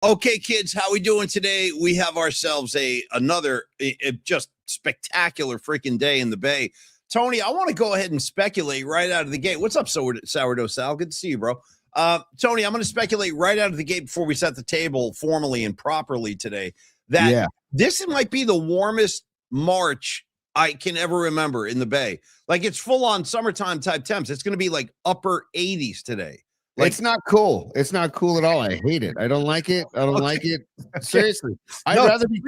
Okay, kids, how we doing today? We have ourselves another just spectacular freaking day in the Bay. Tony, I want to go ahead and speculate right out of the gate. What's up, Sourdough Sal? Good to see you, bro. Tony, I'm going to speculate right out of the gate before we set the table formally and properly today that this might be the warmest March I can ever remember in the Bay. Like, it's full on summertime type temps. It's going to be like upper 80s today. Like, it's not cool. It's not cool at all. I hate it. I don't like it. I don't like it. Seriously. I'd rather be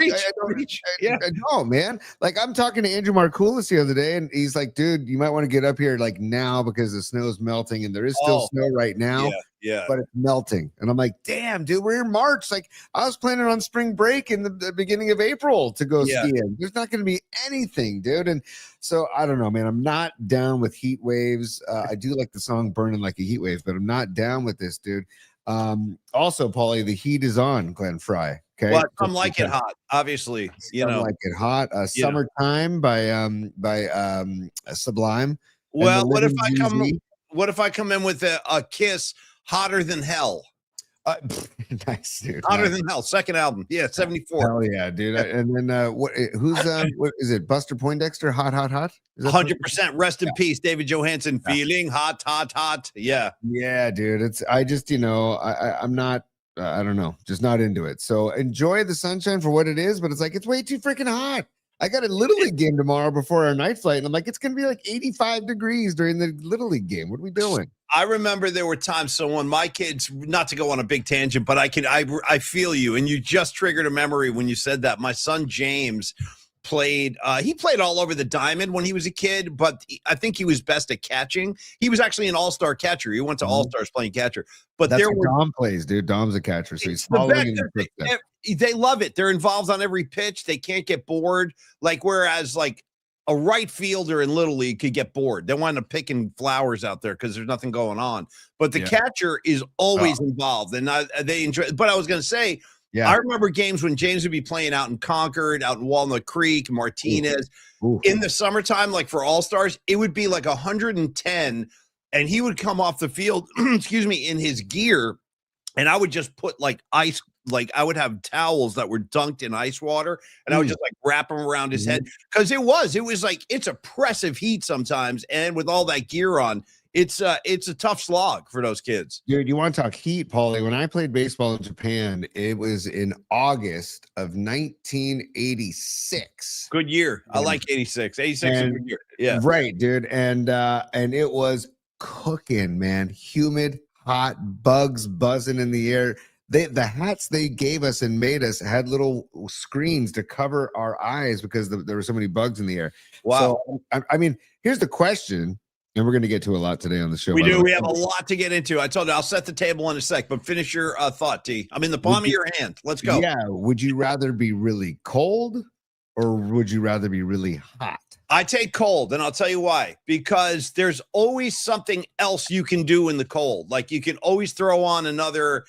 no, man. Like, I'm talking to Andrew Markoulis the other day, and he's like, dude, you might want to get up here like now because the snow's melting, and there is still snow right now. Yeah. But it's melting. And I'm like, damn, dude, we're in March. Like, I was planning on spring break in the beginning of April to go skiing. There's not going to be anything, dude. And so I don't know, man. I'm not down with heat waves. I do like the song Burning Like a Heat Wave, but I'm not down with this, dude. Also, Paulie, the heat is on, Glenn Fry. Okay. Well, some like it hot, obviously. Some like it hot. Summertime by Sublime. Well, what if I come in with a Kiss Hotter Than Hell? Nice, dude. Hotter Than Hell, second album. Yeah, 74. Hell yeah, dude. And then what is it? Buster Poindexter, Hot, Hot, Hot? 100%. Rest in peace, David Johansen. Feeling hot, hot, hot. Yeah. Yeah, dude. I just, I'm not, I don't know, just not into it. So enjoy the sunshine for what it is, but it's like, it's way too freaking hot. I got a Little League game tomorrow before our night flight, and I'm like, it's going to be like 85 degrees during the Little League game. What are we doing? I remember there were times, so when my kids, not to go on a big tangent, but I feel you, and you just triggered a memory when you said that. My son James played all over the diamond when he was a kid, but I think he was best at catching. He was actually an all-star catcher. He went to all-stars playing catcher. But that's what Dom plays, dude. Dom's a catcher, so he's following in the footsteps. They love it. They're involved on every pitch. They can't get bored. Like, whereas like a right fielder in Little League could get bored. They wind up picking flowers out there because there's nothing going on. But the catcher is always involved, and they enjoy. But I was going to say, I remember games when James would be playing out in Concord, out in Walnut Creek, Martinez. Ooh. In the summertime, like for All-Stars, it would be like 110, and he would come off the field, in his gear, and I would just put like ice. Like, I would have towels that were dunked in ice water, and I would just like wrap them around his head, because it was like, it's oppressive heat sometimes, and with all that gear on, it's a tough slog for those kids. Dude, you want to talk heat, Paulie? When I played baseball in Japan, it was in August of 1986. Good year. I like 86. 86 is a good year. Yeah. Right, dude. And it was cooking, man. Humid, hot, bugs buzzing in the air. The hats they gave us and made us had little screens to cover our eyes because there were so many bugs in the air. Wow. So, I mean, here's the question, and we're going to get to a lot today on the show. We do. We have a lot to get into. I told you I'll set the table in a sec, but finish your thought, T. I'm in the palm of your hand. Let's go. Yeah. Would you rather be really cold or would you rather be really hot? I take cold, and I'll tell you why. Because there's always something else you can do in the cold. Like, you can always throw on another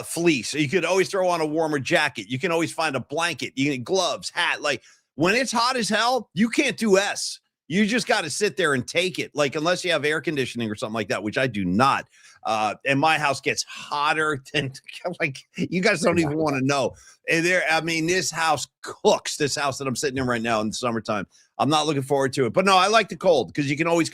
fleece. You could always throw on a warmer jacket. You can always find a blanket. You can gloves, hat. Like, when it's hot as hell, you can't do S. You just got to sit there and take it. Like, unless you have air conditioning or something like that, which I do not. And my house gets hotter than, like, you guys don't even want to know. And this house cooks, this house that I'm sitting in right now in the summertime. I'm not looking forward to it. But no, I like the cold because you can always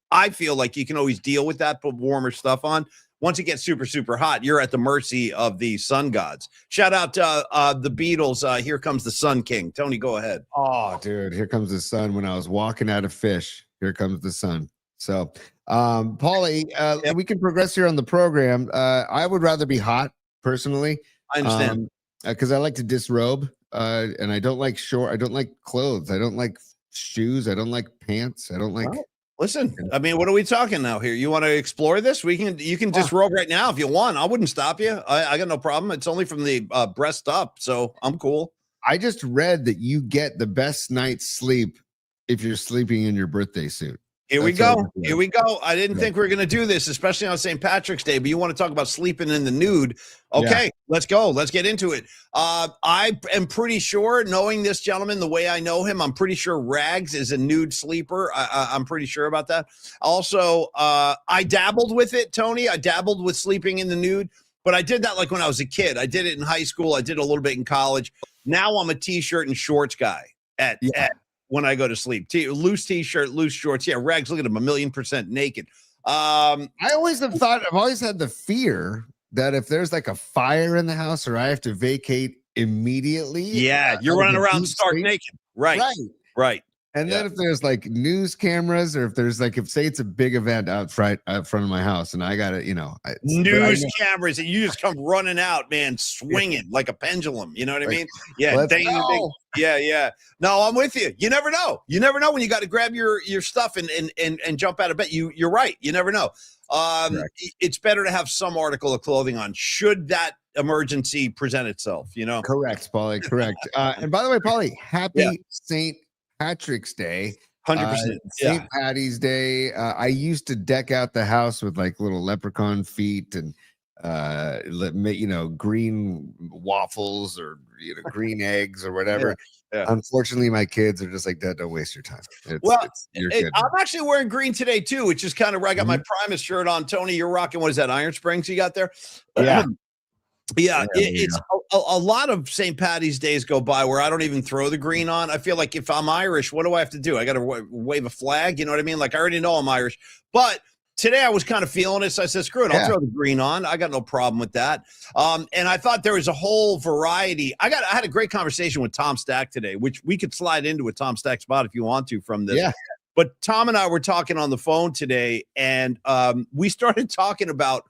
I feel like you can always deal with that, put warmer stuff on. Once it gets super, super hot, you're at the mercy of the sun gods. Shout out to the Beatles. Here Comes the Sun King. Tony, go ahead. Oh, dude, here comes the sun. When I was walking out of fish, here comes the sun. So, Paulie, we can progress here on the program. I would rather be hot, personally. I understand. Because I like to disrobe, and I don't like I don't like clothes. I don't like shoes. I don't like pants. I don't like... Well, listen, I mean, what are we talking now here? You want to explore this? You can disrobe right now if you want. I wouldn't stop you. I got no problem. It's only from the breast up, so I'm cool. I just read that you get the best night's sleep if you're sleeping in your birthday suit. Here we go. Here we go. I didn't think we were going to do this, especially on St. Patrick's Day, but you want to talk about sleeping in the nude. Okay, let's go. Let's get into it. I am pretty sure, knowing this gentleman the way I know him, I'm pretty sure Rags is a nude sleeper. I'm pretty sure about that. Also, I dabbled with it, Tony. I dabbled with sleeping in the nude. but I did that like when I was a kid. I did it in high school. I did a little bit in college. Now I'm a t-shirt and shorts guy at when I go to sleep. Loose t-shirt, loose shorts. Yeah, Rags, look at him, 1,000,000% naked. I've always had the fear that if there's like a fire in the house or I have to vacate immediately. Yeah, you're running around stark naked. Right. And then if there's like news cameras, or if there's like, say it's a big event out front of my house, and I got to, news cameras, and you just come running out, man, swinging like a pendulum. You know what I mean? Yeah, yeah. No, I'm with you. You never know. You never know when you got to grab your stuff and jump out of bed. You're right. You never know. It's better to have some article of clothing on should that emergency present itself. Correct, Paulie. Correct. And by the way, Paulie, happy St. Patrick's Day. 100%. St. Patty's Day. I used to deck out the house with like little leprechaun feet and green waffles or green eggs or whatever. Unfortunately, my kids are just like, Dad, don't waste your time. I'm actually wearing green today too, which is kind of where I got my Primus shirt on. Tony, you're rocking, what is that, Iron Springs you got there? It's a lot of St. Patty's days go by where I don't even throw the green on. I feel like if I'm Irish, what do I have to do? I got to wave a flag. You know what I mean? Like I already know I'm Irish, but today I was kind of feeling it. So I said, screw it. I'll throw the green on. I got no problem with that. And I thought there was a whole variety. I had a great conversation with Tom Stack today, which we could slide into a Tom Stack spot if you want to from this. Yeah. But Tom and I were talking on the phone today, and we started talking about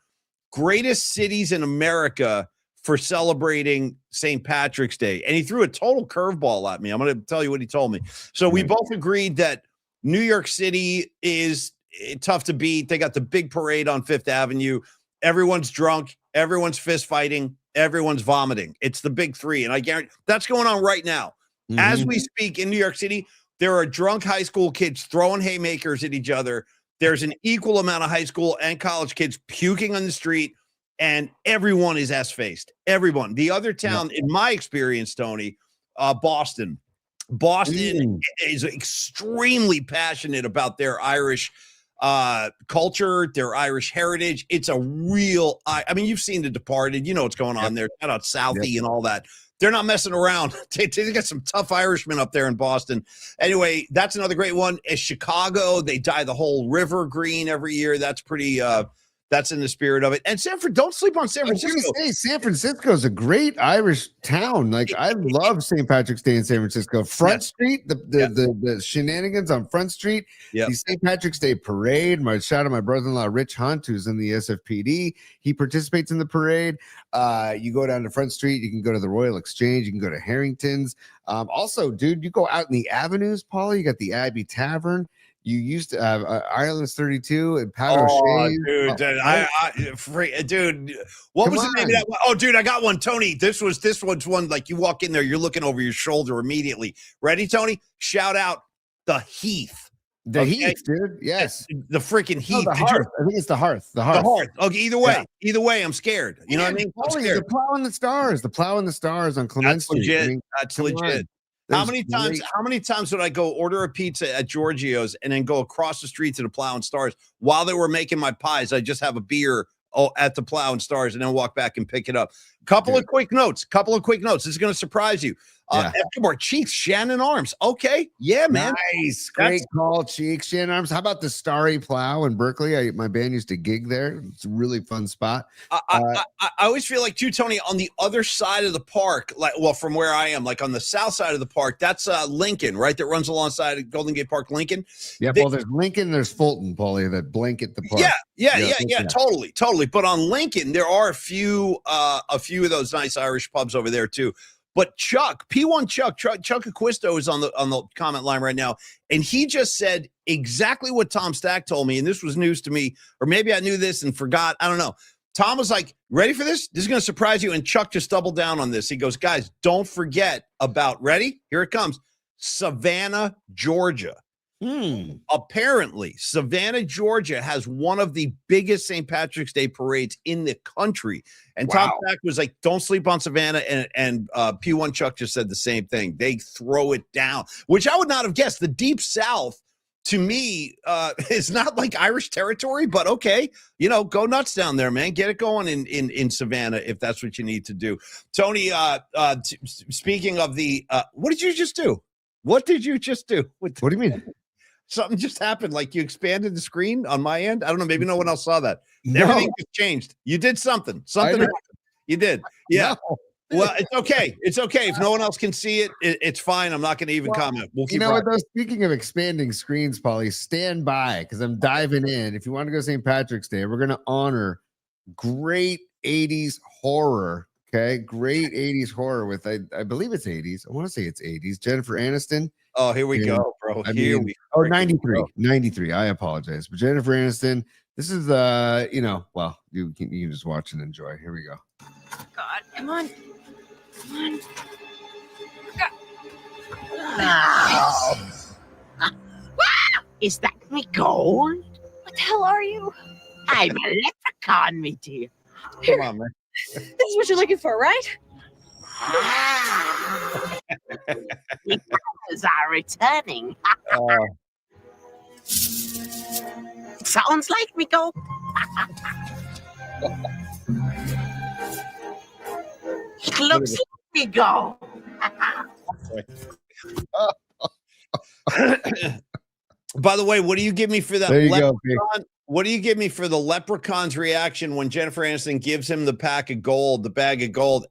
greatest cities in America for celebrating St. Patrick's Day. And he threw a total curveball at me. I'm going to tell you what he told me. So we both agreed that New York City is tough to beat. They got the big parade on Fifth Avenue. Everyone's drunk. Everyone's fist fighting. Everyone's vomiting. It's the big three. And I guarantee that's going on right now. As we speak in New York City, there are drunk high school kids throwing haymakers at each other. There's an equal amount of high school and college kids puking on the street, and everyone is ass-faced. Everyone. The other town, in my experience, Tony, Boston. Boston is extremely passionate about their Irish culture, their Irish heritage. It's a real, I mean, you've seen The Departed. You know what's going on there. Shout out Southie and all that. They're not messing around. They got some tough Irishmen up there in Boston. Anyway, that's another great one. Chicago, they dye the whole river green every year. That's pretty that's in the spirit of it. And don't sleep on San Francisco. I was going to say, San Francisco is a great Irish town. Like, I love St. Patrick's Day in San Francisco. Front Street, the shenanigans on Front Street, the St. Patrick's Day parade. Shout out my brother-in-law, Rich Hunt, who's in the SFPD. He participates in the parade. You go down to Front Street. You can go to the Royal Exchange. You can go to Harrington's. Also, dude, you go out in the avenues, Paula. You got the Abbey Tavern. You used to have Ireland's 32 and Pat O'Shea's. Dude, what was the name of that one? Oh, dude, I got one. Tony, this one's one like you walk in there, you're looking over your shoulder immediately. Ready, Tony? Shout out the Heath. The Heath, dude. Yes. The freaking Heath. The Hearth. I think it's the Hearth. The Hearth. Okay, either way, I'm scared. You know what I mean? The Plow and the Stars. The Plow and the Stars on Clement Street. Legit. I mean, that's legit. How many times would I go order a pizza at Giorgio's and then go across the street to the Plow and Stars while they were making my pies? I just have a beer at the Plow and Stars and then walk back and pick it up. Couple of quick notes. This is going to surprise you. Escobar, Cheeks, Shannon Arms. Okay. Yeah, man. Nice. Great call, Cheeks, Shannon Arms. How about the Starry Plow in Berkeley? My band used to gig there. It's a really fun spot. I always feel like, too, Tony, on the other side of the park, from where I am, like on the south side of the park, that's Lincoln, right? That runs alongside of Golden Gate Park, Lincoln. Yeah, there's Lincoln, there's Fulton, Paulie, that blanket the park. Yeah, totally. But on Lincoln, there are a few of those nice Irish pubs over there, too. But Chuck Acquisto is on the comment line right now, and he just said exactly what Tom Stack told me, and this was news to me, or maybe I knew this and forgot. I don't know. Tom was like, ready for this? This is going to surprise you, and Chuck just doubled down on this. He goes, guys, don't forget about, ready? Here it comes, Savannah, Georgia. Apparently, Savannah, Georgia has one of the biggest St. Patrick's Day parades in the country. And Tom Stack was like, don't sleep on Savannah. And P1 Chuck just said the same thing. They throw it down, which I would not have guessed. The Deep South to me, it's not like Irish territory, but okay, go nuts down there, man. Get it going in Savannah if that's what you need to do. Tony, speaking of the, what did you just do? What did you just do? What do you mean? Something just happened. Like you expanded the screen on my end. I don't know. Maybe no one else saw that. No. Everything just changed. You did something. Something happened. You did. Yeah. No. Well, it's okay. It's okay. If no one else can see it, it's fine. I'm not going to even comment. We'll keep what, though? Speaking of expanding screens, Paulie, stand by because I'm diving in. If you want to go St. Patrick's Day, we're going to honor great 80s horror. Okay. Great 80s horror with, I believe it's 80s. I want to say it's 80s. Jennifer Aniston. Oh, here we go, bro. 93. 93. I apologize. But Jennifer Aniston, this is, well, you can just watch and enjoy. Here we go. God, come on. Come on. Is that me gold? What the hell are you? I'm a leprechaun, me dear. Come on, man. This is what you're looking for, right? The colors are returning. Sounds like me go. It looks like me go. By the way, what do you give me for that leprechaun? What do you give me for the leprechaun's reaction when Jennifer Aniston gives him the bag of gold,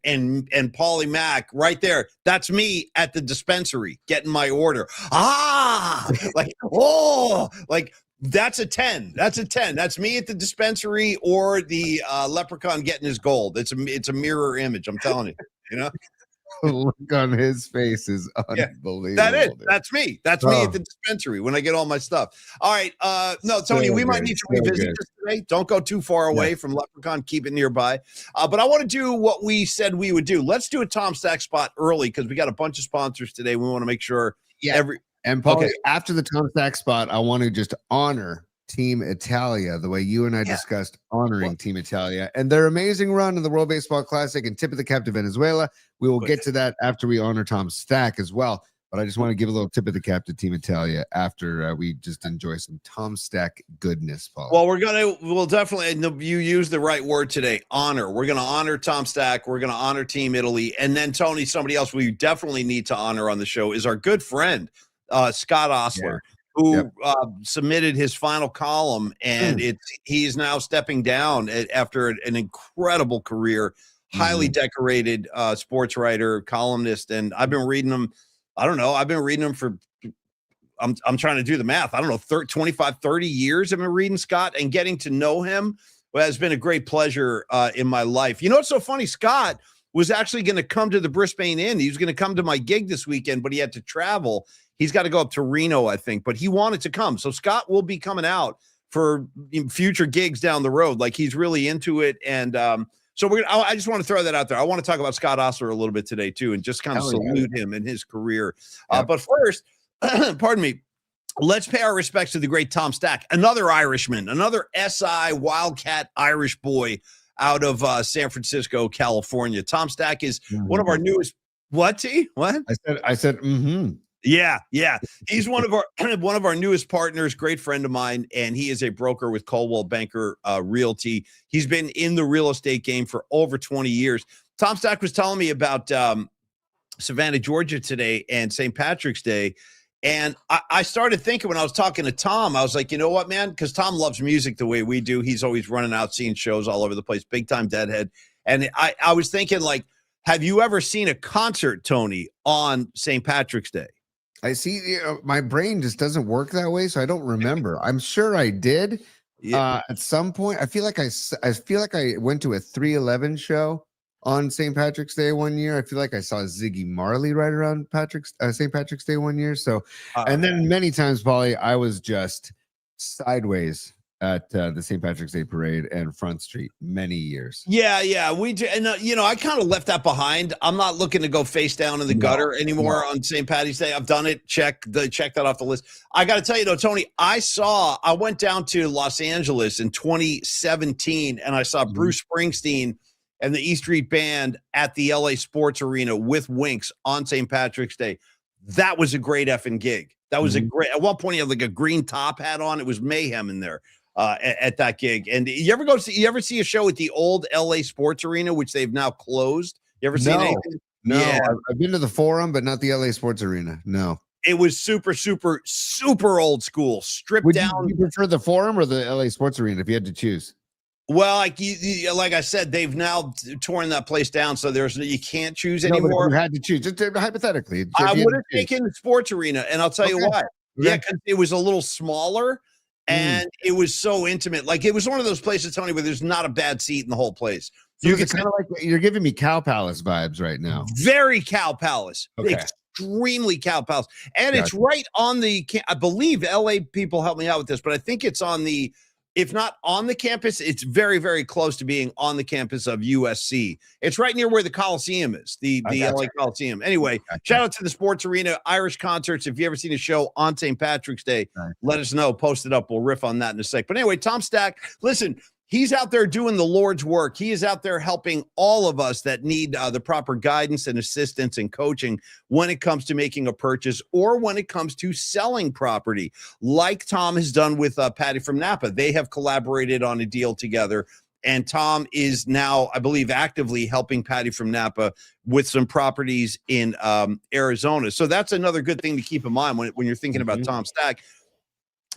and Paulie Mack right there? That's me at the dispensary getting my order. That's a 10. That's a 10. That's me at the dispensary or the leprechaun getting his gold. It's a mirror image. I'm telling you, The look on his face is unbelievable. That's me. That's me at the dispensary when I get all my stuff. All right. No, Tony, we might need to revisit this today. Don't go too far away from Leprechaun. Keep it nearby. But I want to do what we said we would do. Let's do a Tom Stack spot early because we got a bunch of sponsors today. We want to make sure And Paul, after the Tom Stack spot, I want to just honor Team Italia the way you and I discussed honoring Team Italia and their amazing run in the World Baseball Classic and tip of the cap to Venezuela. We will get to that after we honor Tom Stack as well. But I just want to give a little tip of the cap to Team Italia after we just enjoy some Tom Stack goodness, Paul. Well, we'll definitely, you use the right word today, honor. We're going to honor Tom Stack. We're going to honor Team Italy. And then, Tony, somebody else we definitely need to honor on the show is our good friend, Scott Osler. Who submitted his final column, and he's now stepping down after an incredible career, highly decorated sports writer, columnist, and I've been reading him. I don't know. I've been reading him for, I'm trying to do the math. I don't know, 25, 30 years I've been reading Scott, and getting to know him has been a great pleasure in my life. You know what's so funny? Scott was actually going to come to the Brisbane Inn. He was going to come to my gig this weekend, but he had to travel. He's got to go up to Reno, I think, but he wanted to come. So Scott will be coming out for future gigs down the road. Like, he's really into it. And so I just want to throw that out there. I want to talk about Scott Osler a little bit today too, and just kind of salute him in his career. But first, pardon me, let's pay our respects to the great Tom Stack, another Irishman, another SI Wildcat Irish boy out of San Francisco, California. Tom Stack is one of our newest. What, T? What? I said. Yeah. He's one of our newest partners, great friend of mine, and he is a broker with Coldwell Banker Realty. He's been in the real estate game for over 20 years. Tom Stack was telling me about Savannah, Georgia today and St. Patrick's Day. And I started thinking when I was talking to Tom, I was like, you know what, man? Because Tom loves music the way we do. He's always running out, seeing shows all over the place, big time Deadhead. And I was thinking, like, have you ever seen a concert, Tony, on St. Patrick's Day? I see. My brain just doesn't work that way, so I don't remember. I'm sure I did at some point. I feel like I went to a 311 show on St. Patrick's Day one year. I feel like I saw Ziggy Marley right around St. Patrick's Day one year. So, and then many times, Paulie, I was just sideways at the St. Patrick's Day parade and Front Street many years. Yeah. We do. And, I kind of left that behind. I'm not looking to go face down in the gutter anymore on St. Patty's Day. I've done it. Check that off the list. I got to tell you, though, Tony, I went down to Los Angeles in 2017 and I saw Bruce Springsteen and the E Street Band at the LA Sports Arena with Winks on St. Patrick's Day. That was a great effing gig. That was a great. At one point, he had like a green top hat on. It was mayhem in there at that gig. And you ever see a show at the old LA Sports Arena, which they've now closed? You ever seen anything? No, yeah. I've been to the Forum, but not the LA Sports Arena. No. It was super, super, super old school, stripped down. Would you prefer the Forum or the LA Sports Arena if you had to choose? Well, like I said, they've now torn that place down, so you can't choose anymore. If you had to choose, just hypothetically. I would have taken the sports arena, and I'll tell you why. Yeah, because it was a little smaller, and it was so intimate. Like, it was one of those places, Tony, where there's not a bad seat in the whole place. So it's kind of like you're giving me Cow Palace vibes right now. Very Cow Palace. Okay. Extremely Cow Palace. And it's right on the, I believe LA people help me out with this, but I think it's on the, if not on the campus, it's very, very close to being on the campus of USC. It's right near where the Coliseum is, the LA Coliseum. Anyway, shout out to the sports arena, Irish concerts. If you ever seen a show on St. Patrick's Day, let us know. Post it up. We'll riff on that in a sec. But anyway, Tom Stack, listen, he's out there doing the Lord's work. He is out there helping all of us that need the proper guidance and assistance and coaching when it comes to making a purchase or when it comes to selling property, like Tom has done with Patty from Napa. They have collaborated on a deal together, and Tom is now, I believe, actively helping Patty from Napa with some properties in Arizona. So that's another good thing to keep in mind when you're thinking about Tom Stack.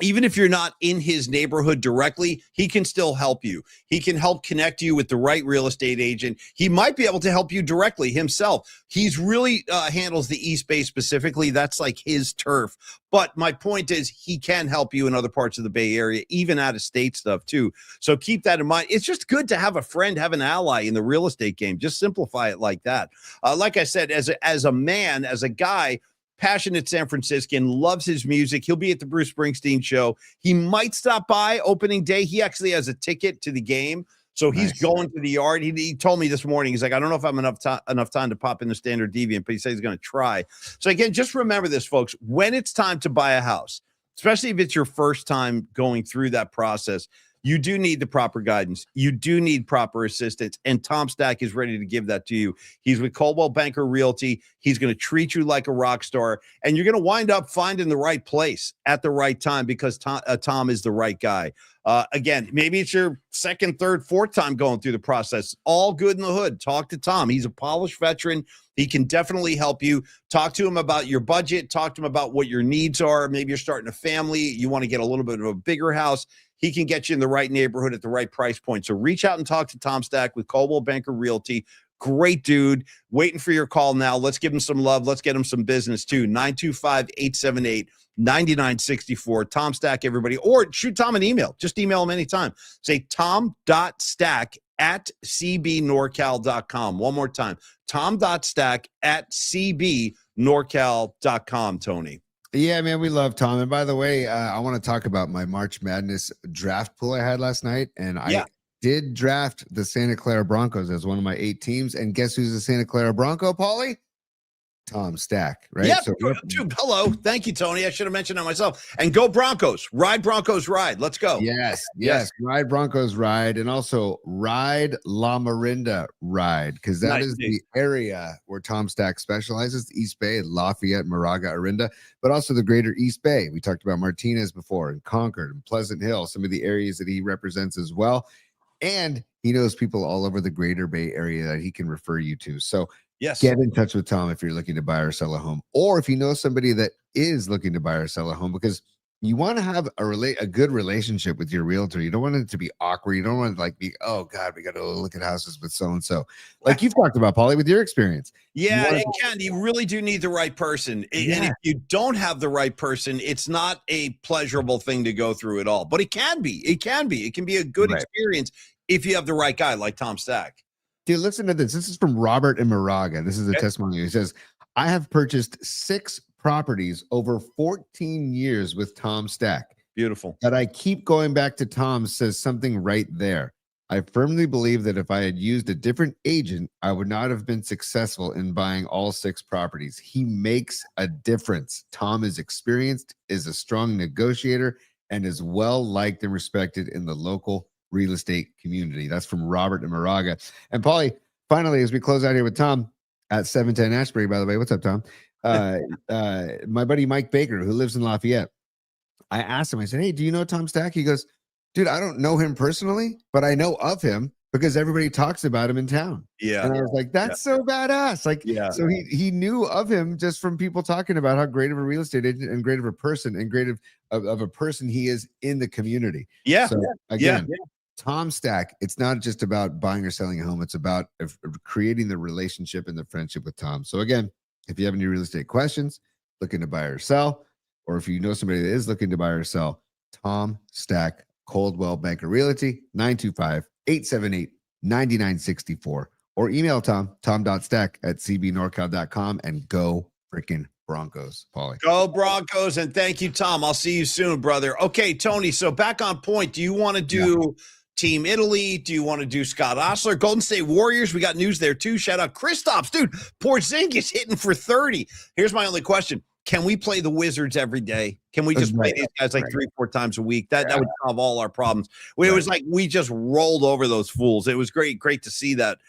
Even if you're not in his neighborhood directly, he can still help you. He can help connect you with the right real estate agent. He might be able to help you directly himself. He's really handles the East Bay specifically. That's like his turf. But my point is, he can help you in other parts of the Bay Area, even out of state stuff too. So keep that in mind. It's just good to have a friend, have an ally in the real estate game. Just simplify it like that. Like I said, as a man, as a guy, passionate San Franciscan, loves his music. He'll be at the Bruce Springsteen show. He might stop by opening day. He actually has a ticket to the game, so he's going to the yard. He told me this morning, he's like, I don't know if I'm enough time to pop in the Standard Deviant, but he says he's going to try. So again, just remember this, folks. When it's time to buy a house, especially if it's your first time going through that process, you do need the proper guidance. You do need proper assistance, and Tom Stack is ready to give that to you. He's with Coldwell Banker Realty. He's going to treat you like a rock star, and you're going to wind up finding the right place at the right time because Tom is the right guy. Again, maybe it's your second, third, fourth time going through the process. All good in the hood. Talk to Tom. He's a polished veteran. He can definitely help you. Talk to him about your budget. Talk to him about what your needs are. Maybe you're starting a family. You want to get a little bit of a bigger house. He can get you in the right neighborhood at the right price point. So reach out and talk to Tom Stack with Coldwell Banker Realty. Great dude. Waiting for your call now. Let's give him some love. Let's get him some business too. 925-878-9964. Tom Stack, everybody. Or shoot Tom an email. Just email him anytime. Say tom.stack@cbnorcal.com. One more time. tom.stack@cbnorcal.com, Tony. Yeah, man, we love Tom. And by the way, I want to talk about my March Madness draft pool I had last night. And I did draft the Santa Clara Broncos as one of my 8 teams. And guess who's the Santa Clara Bronco, Paulie? Tom Stack, right? Yeah, hello. Thank you, Tony. I should have mentioned that myself. And go Broncos. Ride Broncos, ride. Let's go. Yes. Ride Broncos, ride. And also ride La Marinda, ride. Because that is the area where Tom Stack specializes, the East Bay, Lafayette, Moraga, Orinda, but also the greater East Bay. We talked about Martinez before, and Concord and Pleasant Hill, some of the areas that he represents as well. And he knows people all over the greater Bay Area that he can refer you to. So get in touch with Tom if you're looking to buy or sell a home, or if you know somebody that is looking to buy or sell a home, because you want to have a good relationship with your realtor. You don't want it to be awkward. You don't want to like be, oh God, we got to look at houses with so-and-so. Like you've talked about, Paulie, with your experience. Yeah, it can. You really do need the right person. And if you don't have the right person, it's not a pleasurable thing to go through at all. But it can be. It can be. It can be a good experience if you have the right guy like Tom Stack. Dude, listen to this. This is from Robert in Moraga. This is a testimony. He says, I have purchased 6 properties over 14 years with Tom Stack. Beautiful. That I keep going back to Tom says something right there. I firmly believe that if I had used a different agent, I would not have been successful in buying all 6 properties. He makes a difference. Tom is experienced, is a strong negotiator, and is well liked and respected in the local real estate community. That's from Robert and Moraga. And Paulie, finally, as we close out here with Tom at 710 Ashbury, by the way, what's up, Tom? my buddy Mike Baker, who lives in Lafayette, I asked him, I said, hey, do you know Tom Stack? He goes, dude, I don't know him personally, but I know of him because everybody talks about him in town. Yeah. And I was like, that's so badass. Like, so he knew of him just from people talking about how great of a real estate agent and great of a person and great of a person he is in the community. Yeah. So again, Tom Stack, it's not just about buying or selling a home. It's about creating the relationship and the friendship with Tom. So again, if you have any real estate questions, looking to buy or sell, or if you know somebody that is looking to buy or sell, Tom Stack, Coldwell Banker Realty, 925-878-9964, or email tom.stack@cbnorcal.com, and go freaking Broncos, Paulie. Go Broncos, and thank you, Tom. I'll see you soon, brother. Okay, Tony, so back on point. Do you want to do Team Italy? Do you want to do Scott Osler? Golden State Warriors, we got news there too. Shout out Kristaps. Dude, Porziņģis hitting for 30. Here's my only question. Can we play the Wizards every day? Can we just play these guys like 3-4 times a week? That would solve all our problems. It was like we just rolled over those fools. It was great to see that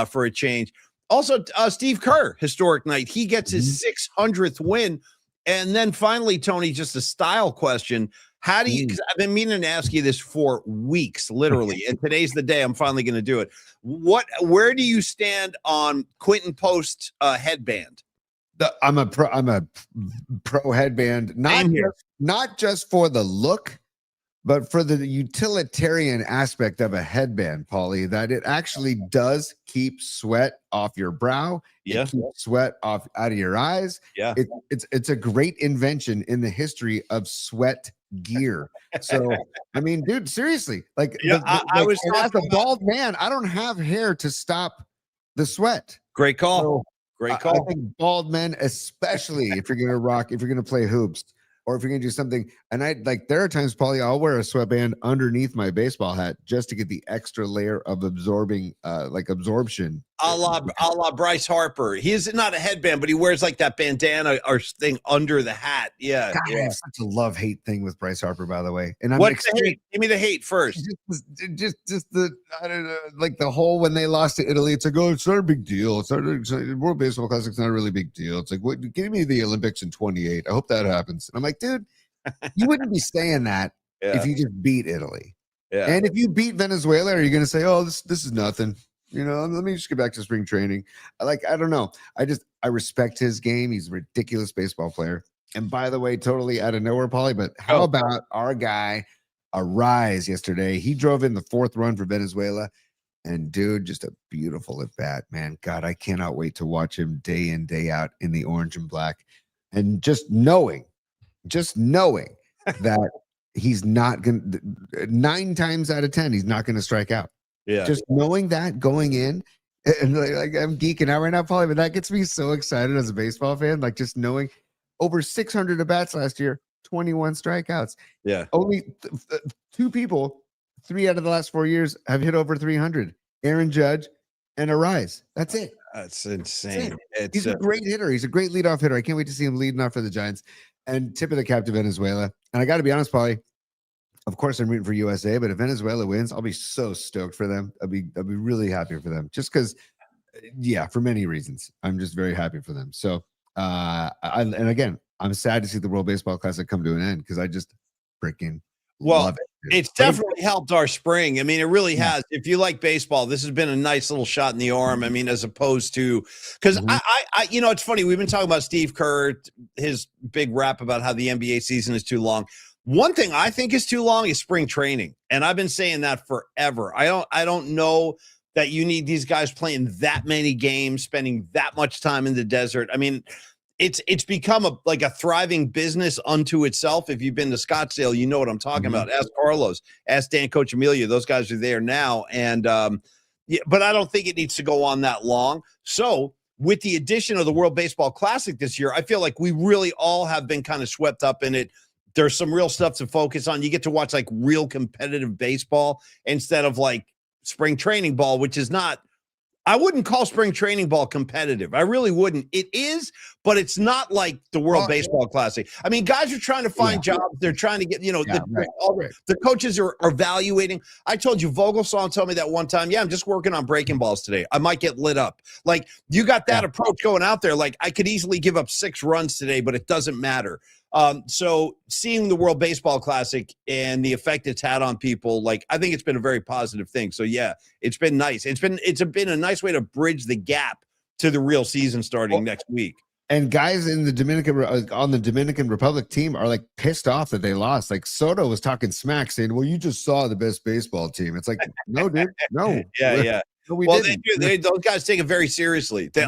for a change. Also, Steve Kerr, historic night. He gets his 600th win. And then finally, Tony, just a style question. How do you, because I've been meaning to ask you this for weeks, literally, and today's the day I'm finally going to do it. Where do you stand on Quentin Post's headband? I'm a pro headband, not just for the look, but for the utilitarian aspect of a headband, Paulie, that it actually does keep sweat off your brow. It keeps sweat out of your eyes. Yeah. It's a great invention in the history of sweat gear. So, I mean, dude, seriously, like, I was as a bald man, I don't have hair to stop the sweat. Great call. So, great call. I think bald men, especially if you're going to play hoops, or if you're going to do something, and there are times, Paulie, I'll wear a sweatband underneath my baseball hat just to get the extra layer of absorption. A la Bryce Harper. He's not a headband, but he wears like that bandana or thing under the hat. Yeah. God, I have such a love-hate thing with Bryce Harper, by the way. And what's the hate? Give me the hate first. Just the, I don't know, like the whole when they lost to Italy, it's like, oh, it's not a big deal. It's not World Baseball Classic's not a really big deal. It's like, give me the Olympics in 28. I hope that happens. And I'm like, dude, you wouldn't be saying that if you just beat Italy. Yeah. And if you beat Venezuela, are you going to say, oh, this is nothing? You know, let me just get back to spring training. I don't know. I respect his game. He's a ridiculous baseball player. And by the way, totally out of nowhere, Paulie, but how about our guy, Arise, yesterday? He drove in the 4th run for Venezuela. And dude, just a beautiful at bat, man. God, I cannot wait to watch him day in, day out in the orange and black. And just knowing that he's not going to, 9 times out of 10, he's not going to strike out. Yeah. Just knowing that going in, and like I'm geeking out right now, Paulie, but that gets me so excited as a baseball fan. Like just knowing over 600 at bats last year, 21 strikeouts. Yeah. Only 2 people, 3 out of the last 4 years have hit over 300. Aaron Judge and Arise. That's it. That's insane. He's a great hitter. He's a great leadoff hitter. I can't wait to see him leading off for the Giants. And tip of the cap to Venezuela. And I got to be honest, Paulie, of course I'm rooting for USA, but if Venezuela wins, I'll be so stoked for them. I'll be really happy for them, just because, for many reasons. I'm just very happy for them. So, and again, I'm sad to see the World Baseball Classic come to an end because I just freaking love it. It's definitely helped our spring. I mean, it really has. If you like baseball, this has been a nice little shot in the arm. I mean, as opposed to, because I it's funny. We've been talking about Steve Kerr, his big rap about how the NBA season is too long. One thing I think is too long is spring training. And I've been saying that forever. I don't know that you need these guys playing that many games, spending that much time in the desert. I mean, it's become a thriving business unto itself. If you've been to Scottsdale, you know what I'm talking about. Ask Carlos, ask Dan Coach Amelia. Those guys are there now. And but I don't think it needs to go on that long. So with the addition of the World Baseball Classic this year, I feel like we really all have been kind of swept up in it. There's some real stuff to focus on. You get to watch like real competitive baseball instead of like spring training ball, which is not, I wouldn't call spring training ball competitive. I really wouldn't. It is, but it's not like the World Baseball Classic. I mean, guys are trying to find jobs. They're trying to get, the coaches are evaluating. I told you, Vogelsong told me that one time. Yeah, I'm just working on breaking balls today. I might get lit up. Like, you got that approach going out there. Like, I could easily give up 6 runs today, but it doesn't matter. So seeing the World Baseball Classic and the effect it's had on people, like, I think it's been a very positive thing. So yeah, it's been nice. It's been a nice way to bridge the gap to the real season starting next week. And guys in the Dominican Republic team are like pissed off that they lost. Like Soto was talking smack, saying, "Well, you just saw the best baseball team." It's like, no, dude, no. Yeah. No, well, those guys take it very seriously. They,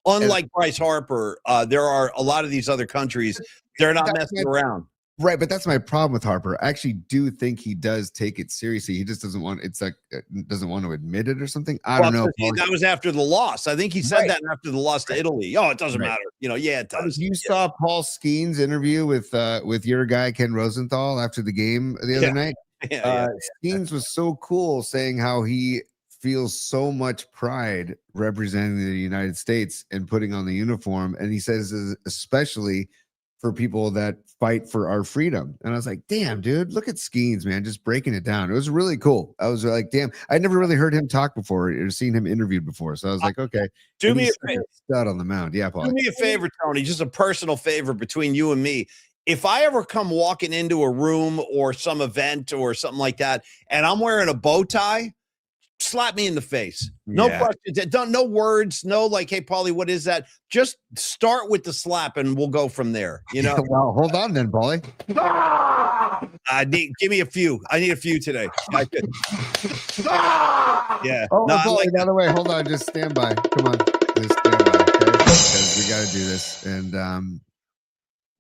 unlike Bryce Harper, there are a lot of these other countries. They're not messing around. Right, but that's my problem with Harper. I actually do think he does take it seriously. He just doesn't want doesn't want to admit it or something. I don't know. That was after the loss. I think he said that after the loss to Italy. Oh, it doesn't matter. It does. You saw Paul Skeen's interview with your guy Ken Rosenthal after the game the other night. Skeens was so cool, saying how he feels so much pride representing the United States and putting on the uniform, and he says especially for people that fight for our freedom. And I was like, damn, dude, look at Skeens, man, just breaking it down. It was really cool. I was like, damn, I never really heard him talk before or seen him interviewed before. So I was like, okay. Do me a favor. Stud on the mound. Yeah, Paul. Do me a favor, Tony, just a personal favor between you and me. If I ever come walking into a room or some event or something like that, and I'm wearing a bow tie, slap me in the face. No questions. No words. No, like, hey, Paulie, what is that? Just start with the slap and we'll go from there. Well, hold on then, Paulie. Give me a few. I need a few today. Yeah. Oh, Paulie, by the way, hold on. Just stand by. Come on. Just stand by. Okay? Because we got to do this. And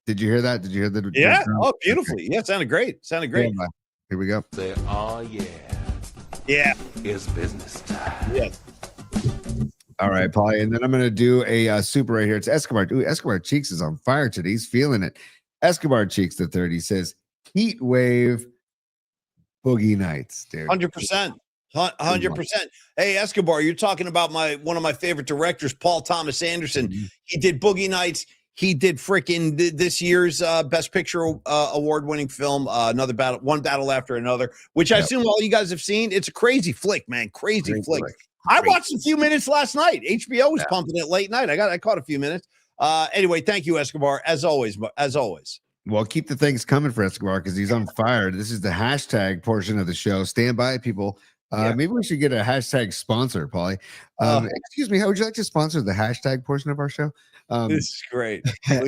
did you hear that? Did you hear the? Yeah. Oh, beautifully. Okay. Yeah. It sounded great. Here we go. Say, oh, yeah. Yeah. It's business time. Yeah. All right, Paulie. And then I'm going to do a super right here. It's Escobar. Ooh, Escobar Cheeks is on fire today. He's feeling it. Escobar Cheeks the third. He says, heat wave boogie nights, dude. 100%. 100%. Hey, Escobar, you're talking about one of my favorite directors, Paul Thomas Anderson. Mm-hmm. He did Boogie Nights. He did freaking this year's Best Picture award-winning film, One Battle After Another, which I assume all you guys have seen. It's a crazy flick, man. Crazy flick. I watched a few minutes last night. HBO was pumping it late night. I caught a few minutes. Anyway, thank you, Escobar. As always. Well, keep the things coming for Escobar because he's on fire. This is the hashtag portion of the show. Stand by, people. Maybe we should get a hashtag sponsor, Paulie. Excuse me, how would you like to sponsor the hashtag portion of our show? This is great. Here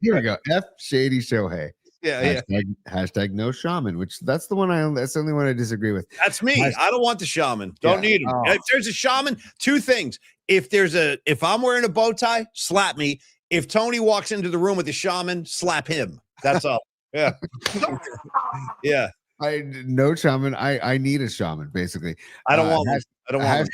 we go. F Shady Shohei. Hashtag no shaman, which that's the only one I disagree with. That's me. I don't want the shaman. Don't need him. If there's a shaman, two things. If I'm wearing a bow tie, slap me. If Tony walks into the room with the shaman, slap him. That's all. Yeah. Yeah. No shaman. I need a shaman, basically. I don't want one. I don't want one.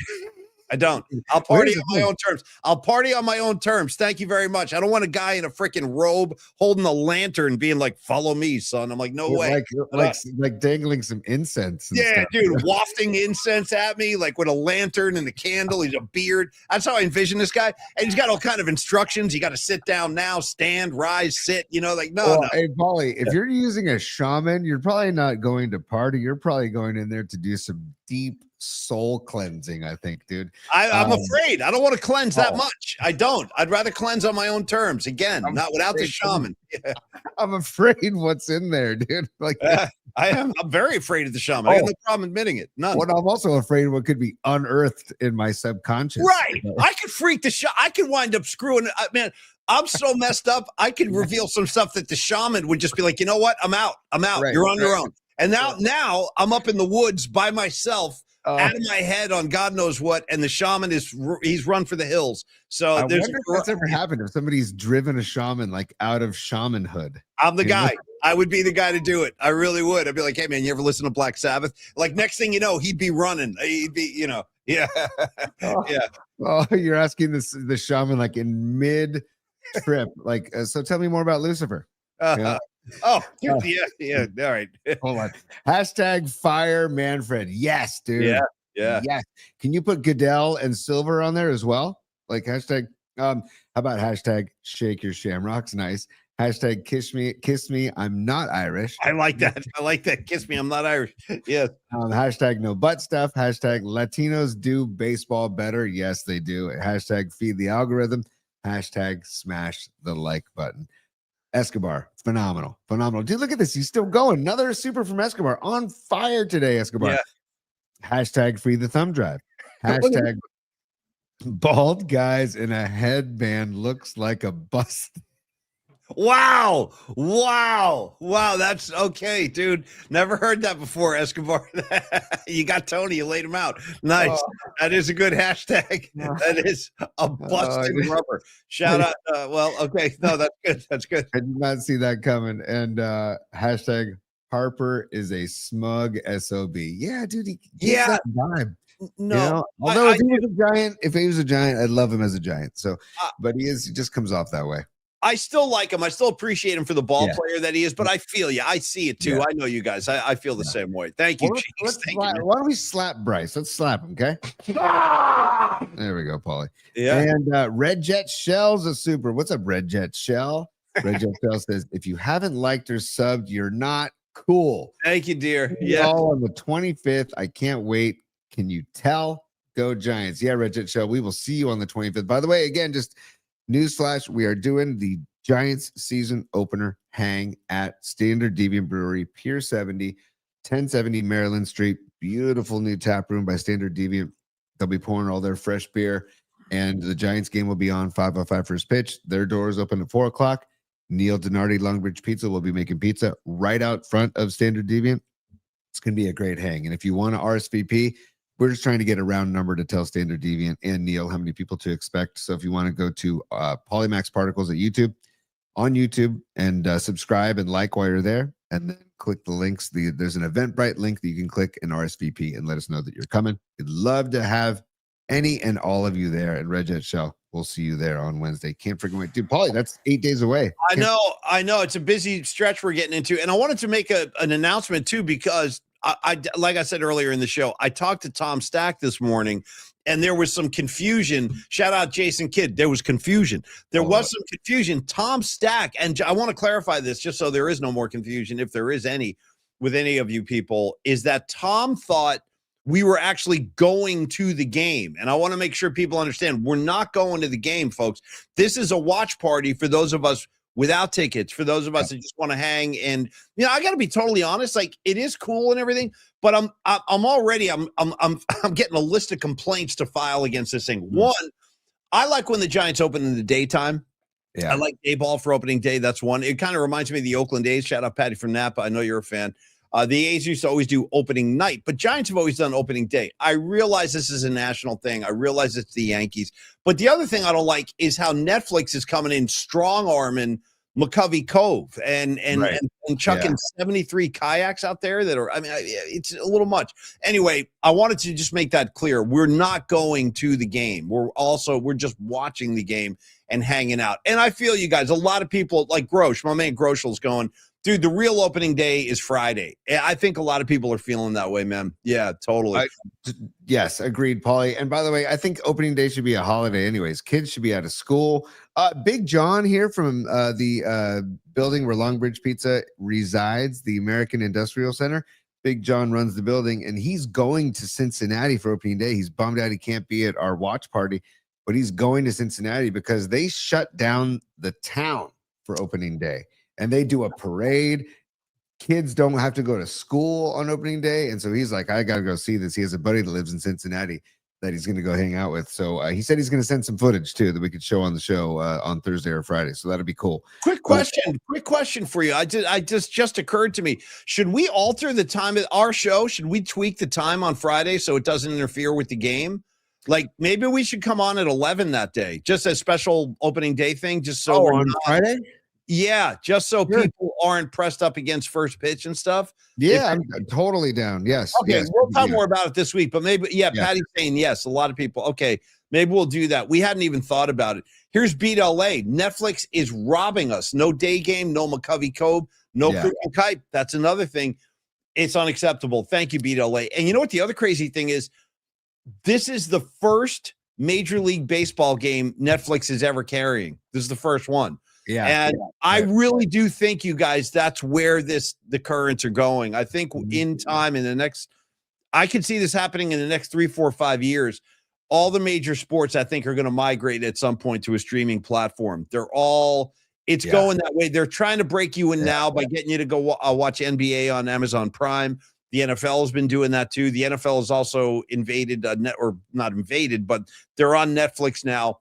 I don't. I'll party on my own terms. I'll party on my own terms. Thank you very much. I don't want a guy in a freaking robe holding a lantern being like, follow me, son. I'm like, no way. Like dangling some incense. Yeah, dude, wafting incense at me, like with a lantern and a candle. He's a beard. That's how I envision this guy. And he's got all kind of instructions. You got to sit down now, stand, rise, sit, no. Hey, Paulie, if you're using a shaman, you're probably not going to party. You're probably going in there to do some deep soul cleansing, I think, dude. I'm afraid. I don't want to cleanse that much. I don't. I'd rather cleanse on my own terms. Again, not without the shaman. Yeah. I'm afraid what's in there, dude. Like I'm very afraid of the shaman. I have no problem admitting it. None. What I'm also afraid of what could be unearthed in my subconscious. Right. I could freak the shaman. I could wind up screwing. Man, I'm so messed up. I could reveal some stuff that the shaman would just be like, you know what? I'm out. Right, you're on your own. And now I'm up in the woods by myself. Out of my head on God knows what, and the shaman he's run for the hills. So I wonder if that's ever happened. If somebody's driven a shaman like out of shamanhood, I'm the guy. I would be the guy to do it. I really would. I'd be like, hey man, you ever listen to Black Sabbath? Like next thing you know, he'd be running. He'd be, yeah, yeah. Oh, you're asking the shaman like in mid trip, like. So tell me more about Lucifer. Oh, yeah. All right. Hold on. Hashtag fire Manfred. Yes, dude. Yeah. Yeah. Yes. Can you put Goodell and Silver on there as well? Like hashtag, how about hashtag shake your shamrocks? Nice. Hashtag kiss me. I'm not Irish. I like that. I like that. Kiss me. I'm not Irish. Yes. Hashtag no butt stuff. Hashtag Latinos do baseball better. Yes, they do. Hashtag feed the algorithm. Hashtag smash the like button. Escobar, phenomenal. Dude, look at this. He's still going. Another super from Escobar. On fire today, Escobar. Yeah. Hashtag free the thumb drive. Hashtag bald guys in a headband looks like a bust. Wow. That's okay, dude. Never heard that before, Escobar. You got Tony. You laid him out. Nice. That is a good hashtag. That is a busted rubber. Shout out. Okay. No, that's good. That's good. I did not see that coming. And hashtag Harper is a smug SOB. Yeah, dude. He gives that vibe. No, you know? Although if he was a giant, I'd love him as a giant. So, but he just comes off that way. I still like him. I still appreciate him for the ball player that he is, but I feel you. I see it too. Yeah. I know you guys. I feel the same way. Thank you. Why don't we slap Bryce? Let's slap him, okay? There we go, Paulie. Yeah. And Red Jet Shell's a super. What's up, Red Jet Shell? Red Jet Shell says, if you haven't liked or subbed, you're not cool. Thank you, dear. Yeah. All on the 25th. I can't wait. Can you tell? Go Giants. Yeah, Red Jet Shell. We will see you on the 25th. By the way, again, just newsflash, we are doing the Giants season opener hang at Standard Deviant Brewery, Pier 70, 1070 Maryland Street. Beautiful new tap room by Standard Deviant. They'll be pouring all their fresh beer, and the Giants game will be on 5:05 first pitch. Their doors open at 4 o'clock. Neil Donardi Longbridge Pizza will be making pizza right out front of Standard Deviant. It's going to be a great hang. And if you want to RSVP, we're just trying to get a round number to tell Standard Deviant and Neil how many people to expect. So if you want to go to Polymax Particles at YouTube, on YouTube, and subscribe and like while you're there, and then click the links. There's an Eventbrite link that you can click and RSVP and let us know that you're coming. We'd love to have any and all of you there. And Red Jet Shell, we'll see you there on Wednesday. Can't freaking wait. Dude, Paulie, that's 8 days away. I know. It's a busy stretch we're getting into. And I wanted to make an announcement too, because I like I said earlier in the show, I talked to Tom Stack this morning, and there was some confusion. Shout out Jason Kidd. There was confusion. There was some confusion. Tom Stack, and I want to clarify this just so there is no more confusion, if there is any, with any of you people, is that Tom thought we were actually going to the game. And I want to make sure people understand we're not going to the game, folks. This is a watch party for those of us without tickets, for those of us that just want to hang. And I got to be totally honest, like, it is cool and everything, but I'm getting a list of complaints to file against this thing. One, I like when the Giants open in the daytime. I like day ball for opening day. That's one. It kind of reminds me of the Oakland A's. Shout out Patty from Napa. I know you're a fan. The A's used to always do opening night, but Giants have always done opening day. I realize this is a national thing. I realize it's the Yankees. But the other thing I don't like is how Netflix is coming in strong-arming McCovey Cove and chucking 73 kayaks out there that are, it's a little much. Anyway, I wanted to just make that clear. We're not going to the game. We're just watching the game and hanging out. And I feel you guys, a lot of people like Grosh, my man Groshel's going, dude, the real opening day is Friday. I think a lot of people are feeling that way, man. Yeah, totally. Yes, agreed, Paulie. And by the way, I think opening day should be a holiday anyways. Kids should be out of school. Big John here from the building where Longbridge Pizza resides, the American Industrial Center. Big John runs the building, and he's going to Cincinnati for opening day. He's bummed out he can't be at our watch party, but he's going to Cincinnati because they shut down the town for opening day. And they do a parade. Kids don't have to go to school on opening day. And so he's like, I got to go see this. He has a buddy that lives in Cincinnati that he's going to go hang out with. So he said he's going to send some footage too that we could show on the show on Thursday or Friday. So that'll be cool. Quick question for you. I just occurred to me. Should we alter the time of our show? Should we tweak the time on Friday so it doesn't interfere with the game? Like, maybe we should come on at 11 that day, just a special opening day thing. Just so we're on Friday. Yeah, just so people aren't pressed up against first pitch and stuff. Yeah, I'm totally down. Yes. Okay, yes, we'll talk more about it this week, but maybe, Patty's saying yes. A lot of people. Okay, maybe we'll do that. We hadn't even thought about it. Here's Beat LA. Netflix is robbing us. No day game, no McCovey Cove, no freaking kite. That's another thing. It's unacceptable. Thank you, Beat LA. And you know what the other crazy thing is? this is the first Major League Baseball game Netflix is ever carrying. This is the first one. Yeah. And I really do think, you guys, that's where the currents are going. I think in time, I could see this happening in the next 3, 4, 5 years. All the major sports, I think, are going to migrate at some point to a streaming platform. It's going that way. They're trying to break you in now by getting you to go watch NBA on Amazon Prime. The NFL has been doing that too. The NFL has also invaded or not invaded, but they're on Netflix now.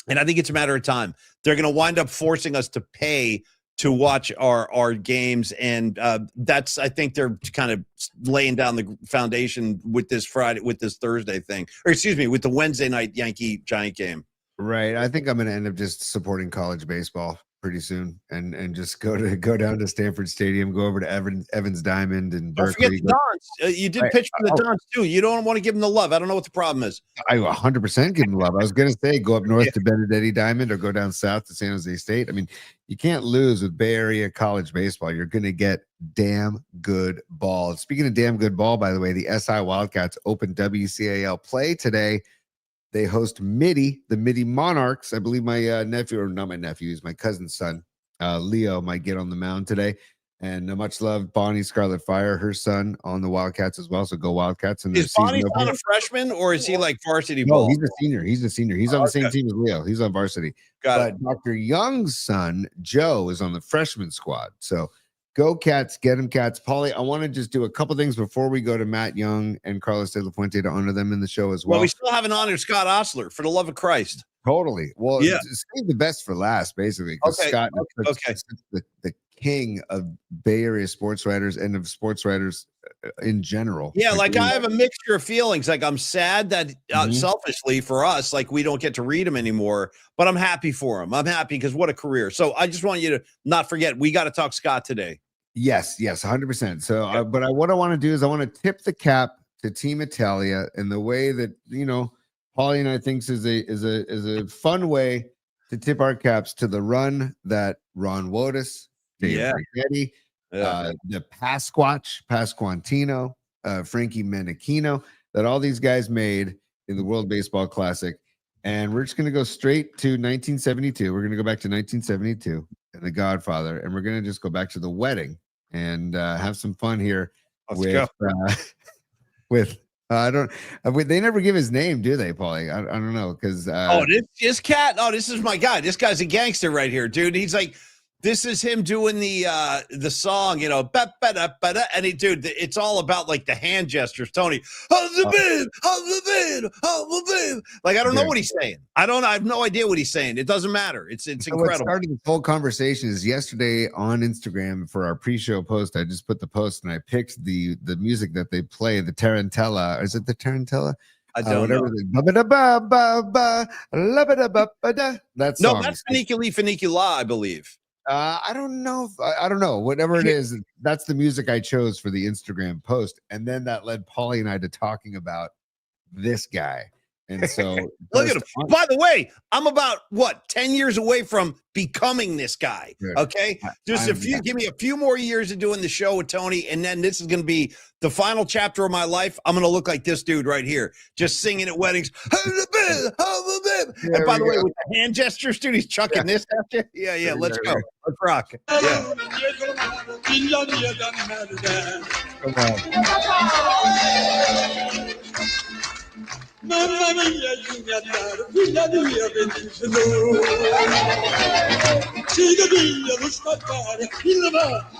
And I think it's a matter of time. They're going to wind up forcing us to pay to watch our games. And I think they're kind of laying down the foundation with this Thursday thing, or excuse me, with the Wednesday night Yankee Giant game. Right. I think I'm going to end up just supporting college baseball pretty soon and just go down to Stanford Stadium, go over to Evans Diamond and Berkeley. Don't forget the Dons. You did pitch for the Dons too. You don't want to give them the love. I don't know what the problem is. I 100% give them love. I was going to say go up north to Benedetti Diamond or go down south to San Jose State. I mean, you can't lose with Bay Area college baseball. You're going to get damn good ball. Speaking of damn good ball, by the way, the SI Wildcats open WCAL play today. They host the Midi Monarchs. I believe my nephew, or not my nephew, he's my cousin's son, Leo, might get on the mound today. And much love, Bonnie Scarlet Fire, her son, on the Wildcats as well. So go Wildcats. And is Bonnie not a freshman, or is he like varsity ball? No, he's a senior. He's on the same team as Leo. He's on varsity. Got it. Dr. Young's son, Joe, is on the freshman squad. So go Cats, get them Cats. Paulie, I want to just do a couple things before we go to Matt Young and Carlos De La Fuente to honor them in the show as well. Well, we still haven't honored Scott Ostler, for the love of Christ. Totally. Well, save the best for last, basically. Okay. Scott is the king of Bay Area sports writers and of sports writers in general. Yeah, like I have a mixture of feelings. Like I'm sad that selfishly for us, like we don't get to read him anymore, but I'm happy for him. I'm happy because what a career. So I just want you to not forget, we got to talk Scott today. Yes, 100%. So, what I want to do is I want to tip the cap to Team Italia in the way that, Paulie and I thinks is a fun way to tip our caps to the run that Ron Wotus, Dave Rigetti, the Pasquantino, Frankie Menachino, that all these guys made in the World Baseball Classic. And we're just going to go straight to 1972. We're going to go back to 1972 and The Godfather, and we're going to just go back to the wedding and have some fun here. They never give his name, do they, Paulie? I don't know, because this cat. Oh, this is my guy. This guy's a gangster right here, dude. He's like, this is him doing the song, and it's all about like the hand gestures. Tony, like I don't know what he's saying. I have no idea what he's saying. It doesn't matter. It's incredible. What started this whole conversation is yesterday on Instagram for our pre-show post. I just put the post and I picked the music that they play, the Tarantella. Is it the Tarantella? I don't know. That song. No, that's Funiculi Funicula, I believe. I don't know. I don't know. Whatever it is, that's the music I chose for the Instagram post. And then that led Paulie and I to talking about this guy. And so look at him. By the way, I'm about 10 years away from becoming this guy. Okay. Just give me a few more years of doing the show with Tony. And then this is going to be the final chapter of my life. I'm going to look like this dude right here, just singing at weddings. And by the way, with the hand gestures, dude, he's chucking this after. Yeah. Let's go. Let's rock. Yeah. Come on. Mamma mia, figlia di mia benissimo. Ci devia lo scappare, il va,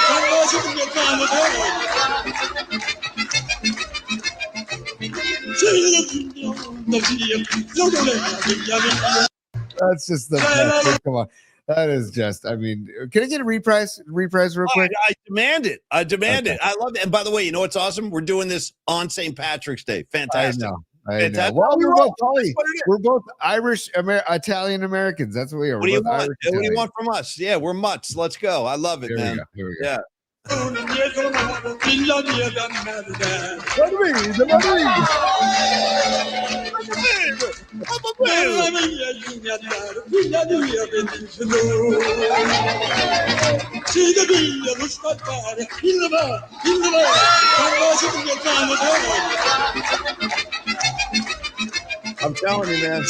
quando si mio cane That's just the best. Come on. That is just, I mean, can I get a reprise real quick? I demand it. I love it. And by the way, you know what's awesome? We're doing this on St. Patrick's Day. Fantastic. I know. Well, we're both Irish, Italian Americans. That's what we are. What do you want? What do you want from us? Yeah, we're mutts. Let's go. I love it, man. Here we go. Yeah. telling you, man.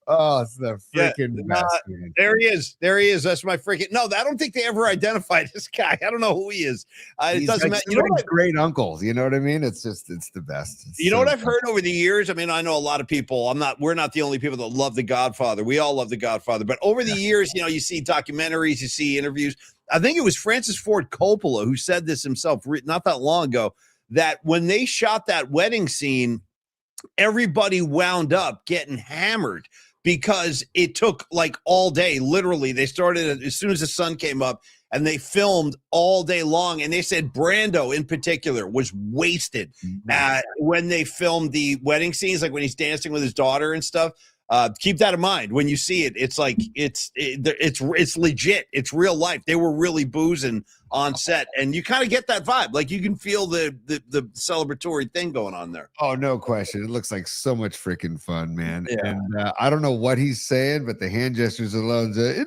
Oh, it's the freaking best. Man. There he is. There he is. That's my freaking. No, I don't think they ever identified this guy. I don't know who he is. It doesn't matter. You know what? Great uncles. You know what I mean? It's the best. You know what I've heard over the years? I mean, I know a lot of people. We're not the only people that love The Godfather. We all love The Godfather. But over the years, you know, you see documentaries, you see interviews. I think it was Francis Ford Coppola who said this himself not that long ago, that when they shot that wedding scene, everybody wound up getting hammered because it took like all day. Literally, they started as soon as the sun came up and they filmed all day long. And they said Brando in particular was wasted when they filmed the wedding scenes, like when he's dancing with his daughter and stuff. Keep that in mind when you see it. It's like it's legit. It's real life. They were really boozing on set, and you kind of get that vibe. Like you can feel the celebratory thing going on there. Oh, no question. It looks like so much freaking fun, man. Yeah. And I don't know what he's saying, but the hand gestures alone, whatever.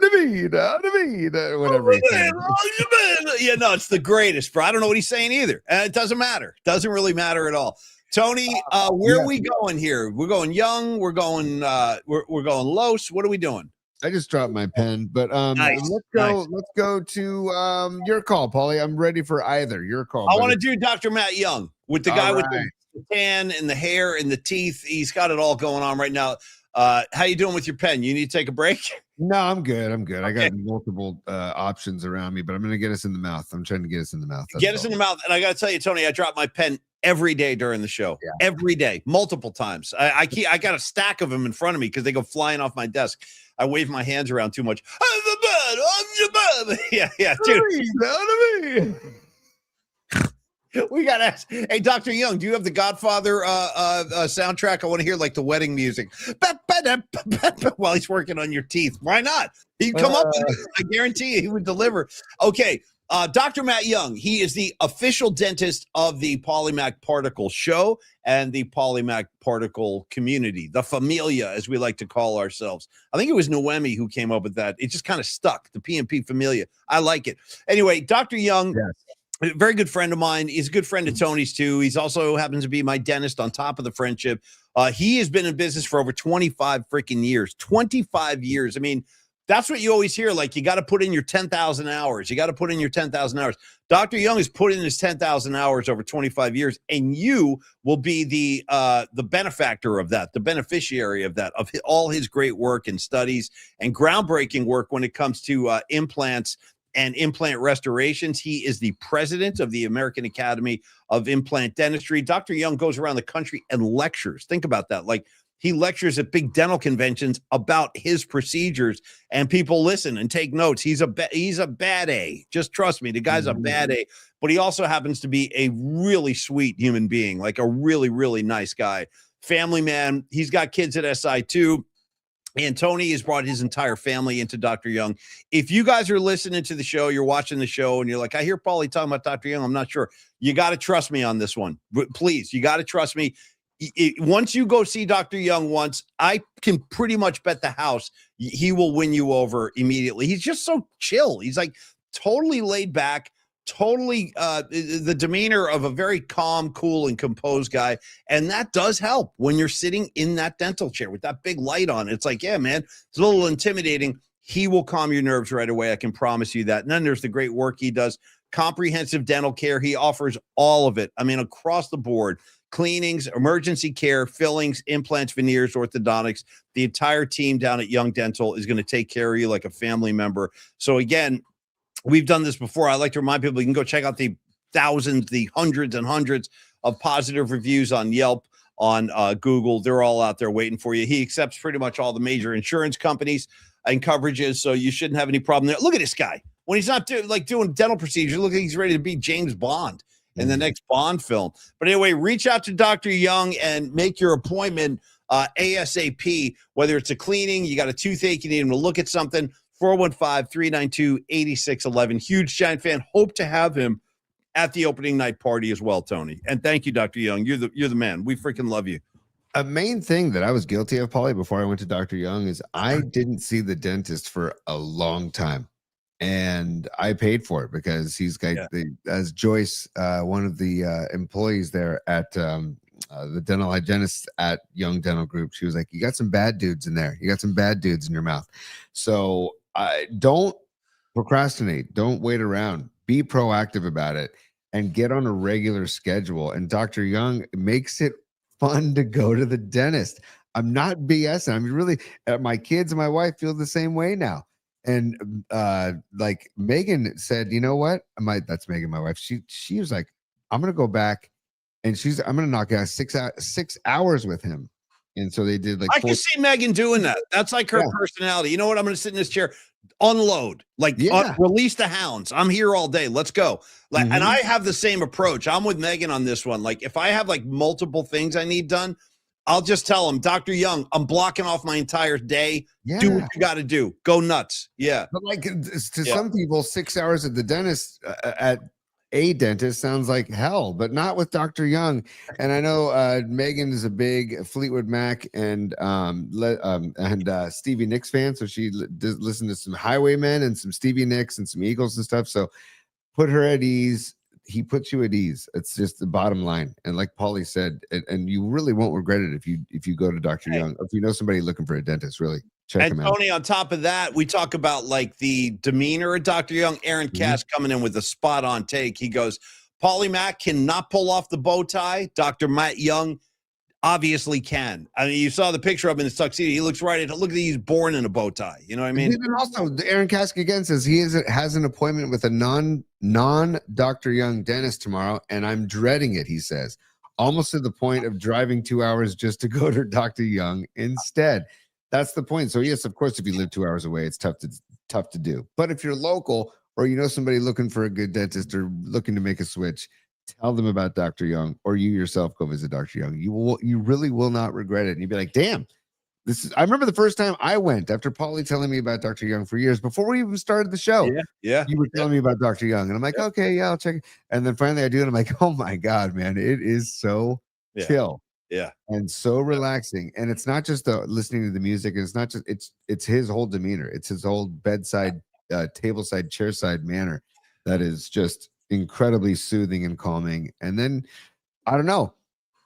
Yeah, no, it's the greatest, bro. I don't know what he's saying either, and it doesn't matter. Doesn't really matter at all. Tony, where are we going here? We're going young. We're going. We're going Los. What are we doing? I just dropped my pen, but Nice. Let's go to your call, Paulie. I'm ready for either. Your call. I want to do Dr. Matt Young with the guy with the tan and the hair and the teeth. He's got it all going on right now. How you doing with your pen? You need to take a break? No, I'm good. Okay. I got Okay. multiple options around me, but I'm going to get us in the mouth. I'm trying to get us in the mouth. Get us in the mouth. And I got to tell you, Tony, I drop my pen every day during the show. Yeah. Every day, multiple times. I got a stack of them in front of me because they go flying off my desk. I wave my hands around too much. I'm the bad. Yeah, dude. We got to ask. Hey, Dr. Young, do you have the Godfather soundtrack? I want to hear like the wedding music while he's working on your teeth. Why not? He'd come up with it. I guarantee you he would deliver. Okay. Dr. Matt Young, he is the official dentist of the Polymac Particle Show and the Polymac Particle community, the familia, as we like to call ourselves. I think it was Noemi who came up with that. It just kind of stuck, the PMP familia. I like it. Anyway, Dr. Young, a very good friend of mine. He's a good friend of Tony's, too. He's also happens to be my dentist on top of the friendship. He has been in business for over 25 freaking years. 25 years. I mean, that's what you always hear. Like, you got to put in your 10,000 hours. You got to put in your 10,000 hours. Dr. Young has put in his 10,000 hours over 25 years, and you will be the benefactor of that, the beneficiary of that, of all his great work and studies and groundbreaking work when it comes to implants and implant restorations. He is the president of the American Academy of Implant Dentistry. Dr. Young goes around the country and lectures. Think about that. Like, he lectures at big dental conventions about his procedures, and people listen and take notes. He's a bad A. Just trust me. The guy's a bad A, but he also happens to be a really sweet human being, like a really, really nice guy. Family man. He's got kids at SI too. And Tony has brought his entire family into Dr. Young. If you guys are listening to the show, you're watching the show, and you're like, I hear Paulie talking about Dr. Young, I'm not sure. You got to trust me on this one. Please, you got to trust me. Once you go see Dr. Young once, I can pretty much bet the house he will win you over immediately. He's just so chill. He's like totally laid back, totally the demeanor of a very calm, cool, and composed guy. And that does help when you're sitting in that dental chair with that big light on. It's like, yeah, man, it's a little intimidating. He will calm your nerves right away. I can promise you that. And then there's the great work he does. Comprehensive dental care. He offers all of it. I mean, across the board. Cleanings, emergency care, fillings, implants, veneers, orthodontics. The entire team down at Young Dental is going to take care of you like a family member. So again, we've done this before. I like to remind people, you can go check out the thousands, the hundreds and hundreds of positive reviews on Yelp, on Google. They're all out there waiting for you. He accepts pretty much all the major insurance companies and coverages, so you shouldn't have any problem there. Look at this guy. When he's not doing dental procedures, look like he's ready to be James Bond in the next Bond film. But anyway, reach out to Dr. Young and make your appointment ASAP, whether it's a cleaning, you got a toothache, you need him to look at something, 415-392-8611. Huge giant fan. Hope to have him at the opening night party as well, Tony. And thank you, Dr. Young. You're the man. We freaking love you. A main thing that I was guilty of, Paulie, before I went to Dr. Young is I didn't see the dentist for a long time. And I paid for it because he's got as Joyce, one of the employees there at the dental hygienist at Young Dental Group. She was like, you got some bad dudes in there. You got some bad dudes in your mouth. So don't procrastinate. Don't wait around. Be proactive about it and get on a regular schedule. And Dr. Young makes it fun to go to the dentist. I'm not BSing. I'm really, my kids and my wife feel the same way now. And like Megan said, you know what? That's Megan, my wife. She was like, I'm gonna go back, and I'm gonna knock out 6 hours with him. And so they did like. I can see Megan doing that. That's like her personality. You know what? I'm gonna sit in this chair, unload, release the hounds. I'm here all day. Let's go. Like, and I have the same approach. I'm with Megan on this one. Like, if I have like multiple things I need done, I'll just tell him, Dr. Young, I'm blocking off my entire day. Yeah. Do what you got to do. Go nuts. Yeah. But like to some people, 6 hours at the dentist at a dentist sounds like hell, but not with Dr. Young. And I know Megan is a big Fleetwood Mac and Stevie Nicks fan. So she listened to some Highwaymen and some Stevie Nicks and some Eagles and stuff. So put her at ease. He puts you at ease. It's just the bottom line. And like Paulie said, and you really won't regret it if you go to Dr. Young. If you know somebody looking for a dentist, really check him out. Tony, on top of that, we talk about like the demeanor of Dr. Young. Aaron Cass coming in with a spot on take. He goes, Paulie Mack cannot pull off the bow tie. Dr. Matt Young obviously can. I mean, you saw the picture of him in his tuxedo. He looks right at. Look at he's born in a bow tie. You know what I mean? And also, Aaron Cask again says he has an appointment with a non Dr. Young dentist tomorrow, and I'm dreading it. He says, almost to the point of driving 2 hours just to go to Dr. Young instead. That's the point. So yes, of course, if you live 2 hours away, it's tough to do. But if you're local or you know somebody looking for a good dentist or looking to make a switch, tell them about Dr. Young, or you yourself go visit Dr. Young. You really will not regret it. And you'll be like, damn, I remember the first time I went after Paulie telling me about Dr. Young for years before we even started the show. Yeah. You were telling me about Dr. Young. And I'm like, okay, yeah, I'll check it. And then finally I do. And I'm like, oh my God, man, it is so chill. Yeah. And so relaxing. And it's not just listening to the music. And it's not just, it's his whole demeanor. It's his whole bedside, tableside, chairside manner that is just incredibly soothing and calming. And then I don't know,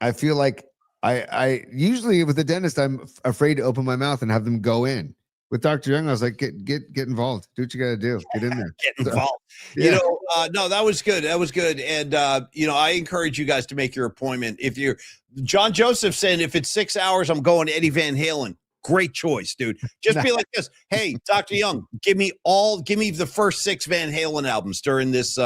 I feel like I usually with the dentist I'm afraid to open my mouth and have them go in. With Dr. Young I was like, get involved, do what you gotta do, get in there, get involved. You know, no, that was good, and you know, I encourage you guys to make your appointment. If you're John Joseph saying if it's 6 hours I'm going to Eddie Van Halen, great choice, dude. Just be like this. Hey, Dr. Young, give me the first 6 Van Halen albums during this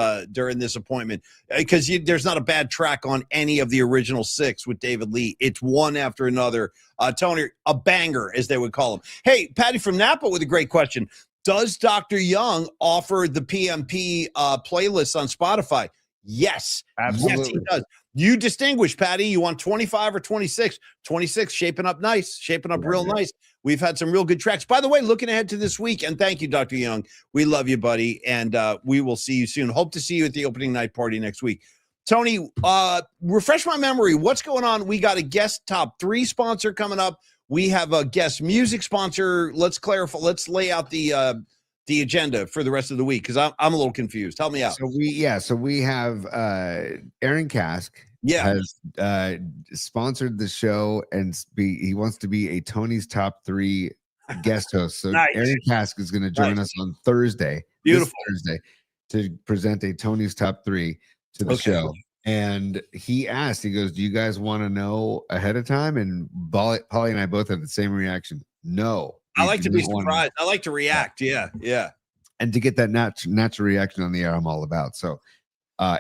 appointment, because there's not a bad track on any of the original 6 with David Lee. It's one after another. Tony, a banger, as they would call him. Hey, Patty from Napa with a great question. Does Dr. Young offer the PMP playlist on Spotify? Yes. Absolutely. Yes, he does. You distinguish, Patty. You want 25 or 26? 26 shaping up nice, shaping up real nice. We've had some real good tracks. By the way, looking ahead to this week, and thank you, Dr. Young. We love you, buddy, and we will see you soon. Hope to see you at the opening night party next week. Tony, refresh my memory. What's going on? We got a guest top 3 sponsor coming up. We have a guest music sponsor. Let's clarify. Let's lay out the agenda for the rest of the week, because I'm a little confused. Help me out. So we have Aaron Cask. Has sponsored the show, and he wants to be a Tony's Top 3 guest host. So nice. Aaron Cask is going to join us on Thursday. Beautiful. Thursday, to present a Tony's Top 3 to the show. And he asked, he goes, do you guys want to know ahead of time? And Polly and I both had the same reaction. No. I like to be surprised. I like to react. Yeah. And to get that natural reaction on the air, I'm all about. So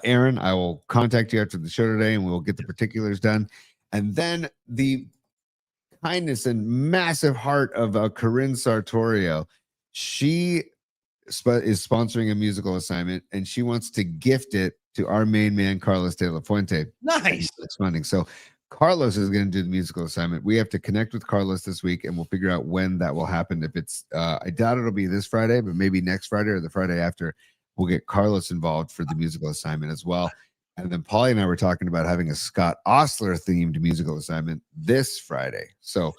Aaron, I will contact you after the show today, and we'll get the particulars done. And then the kindness and massive heart of Corinne Sartorio, she is sponsoring a musical assignment, and she wants to gift it to our main man, Carlos De La Fuente. Nice. Funding. So Carlos is going to do the musical assignment. We have to connect with Carlos this week, and we'll figure out when that will happen. If it's, I doubt it'll be this Friday, but maybe next Friday or the Friday after. We'll get Carlos involved for the musical assignment as well. And then Paulie and I were talking about having a Scott Osler themed musical assignment this Friday. So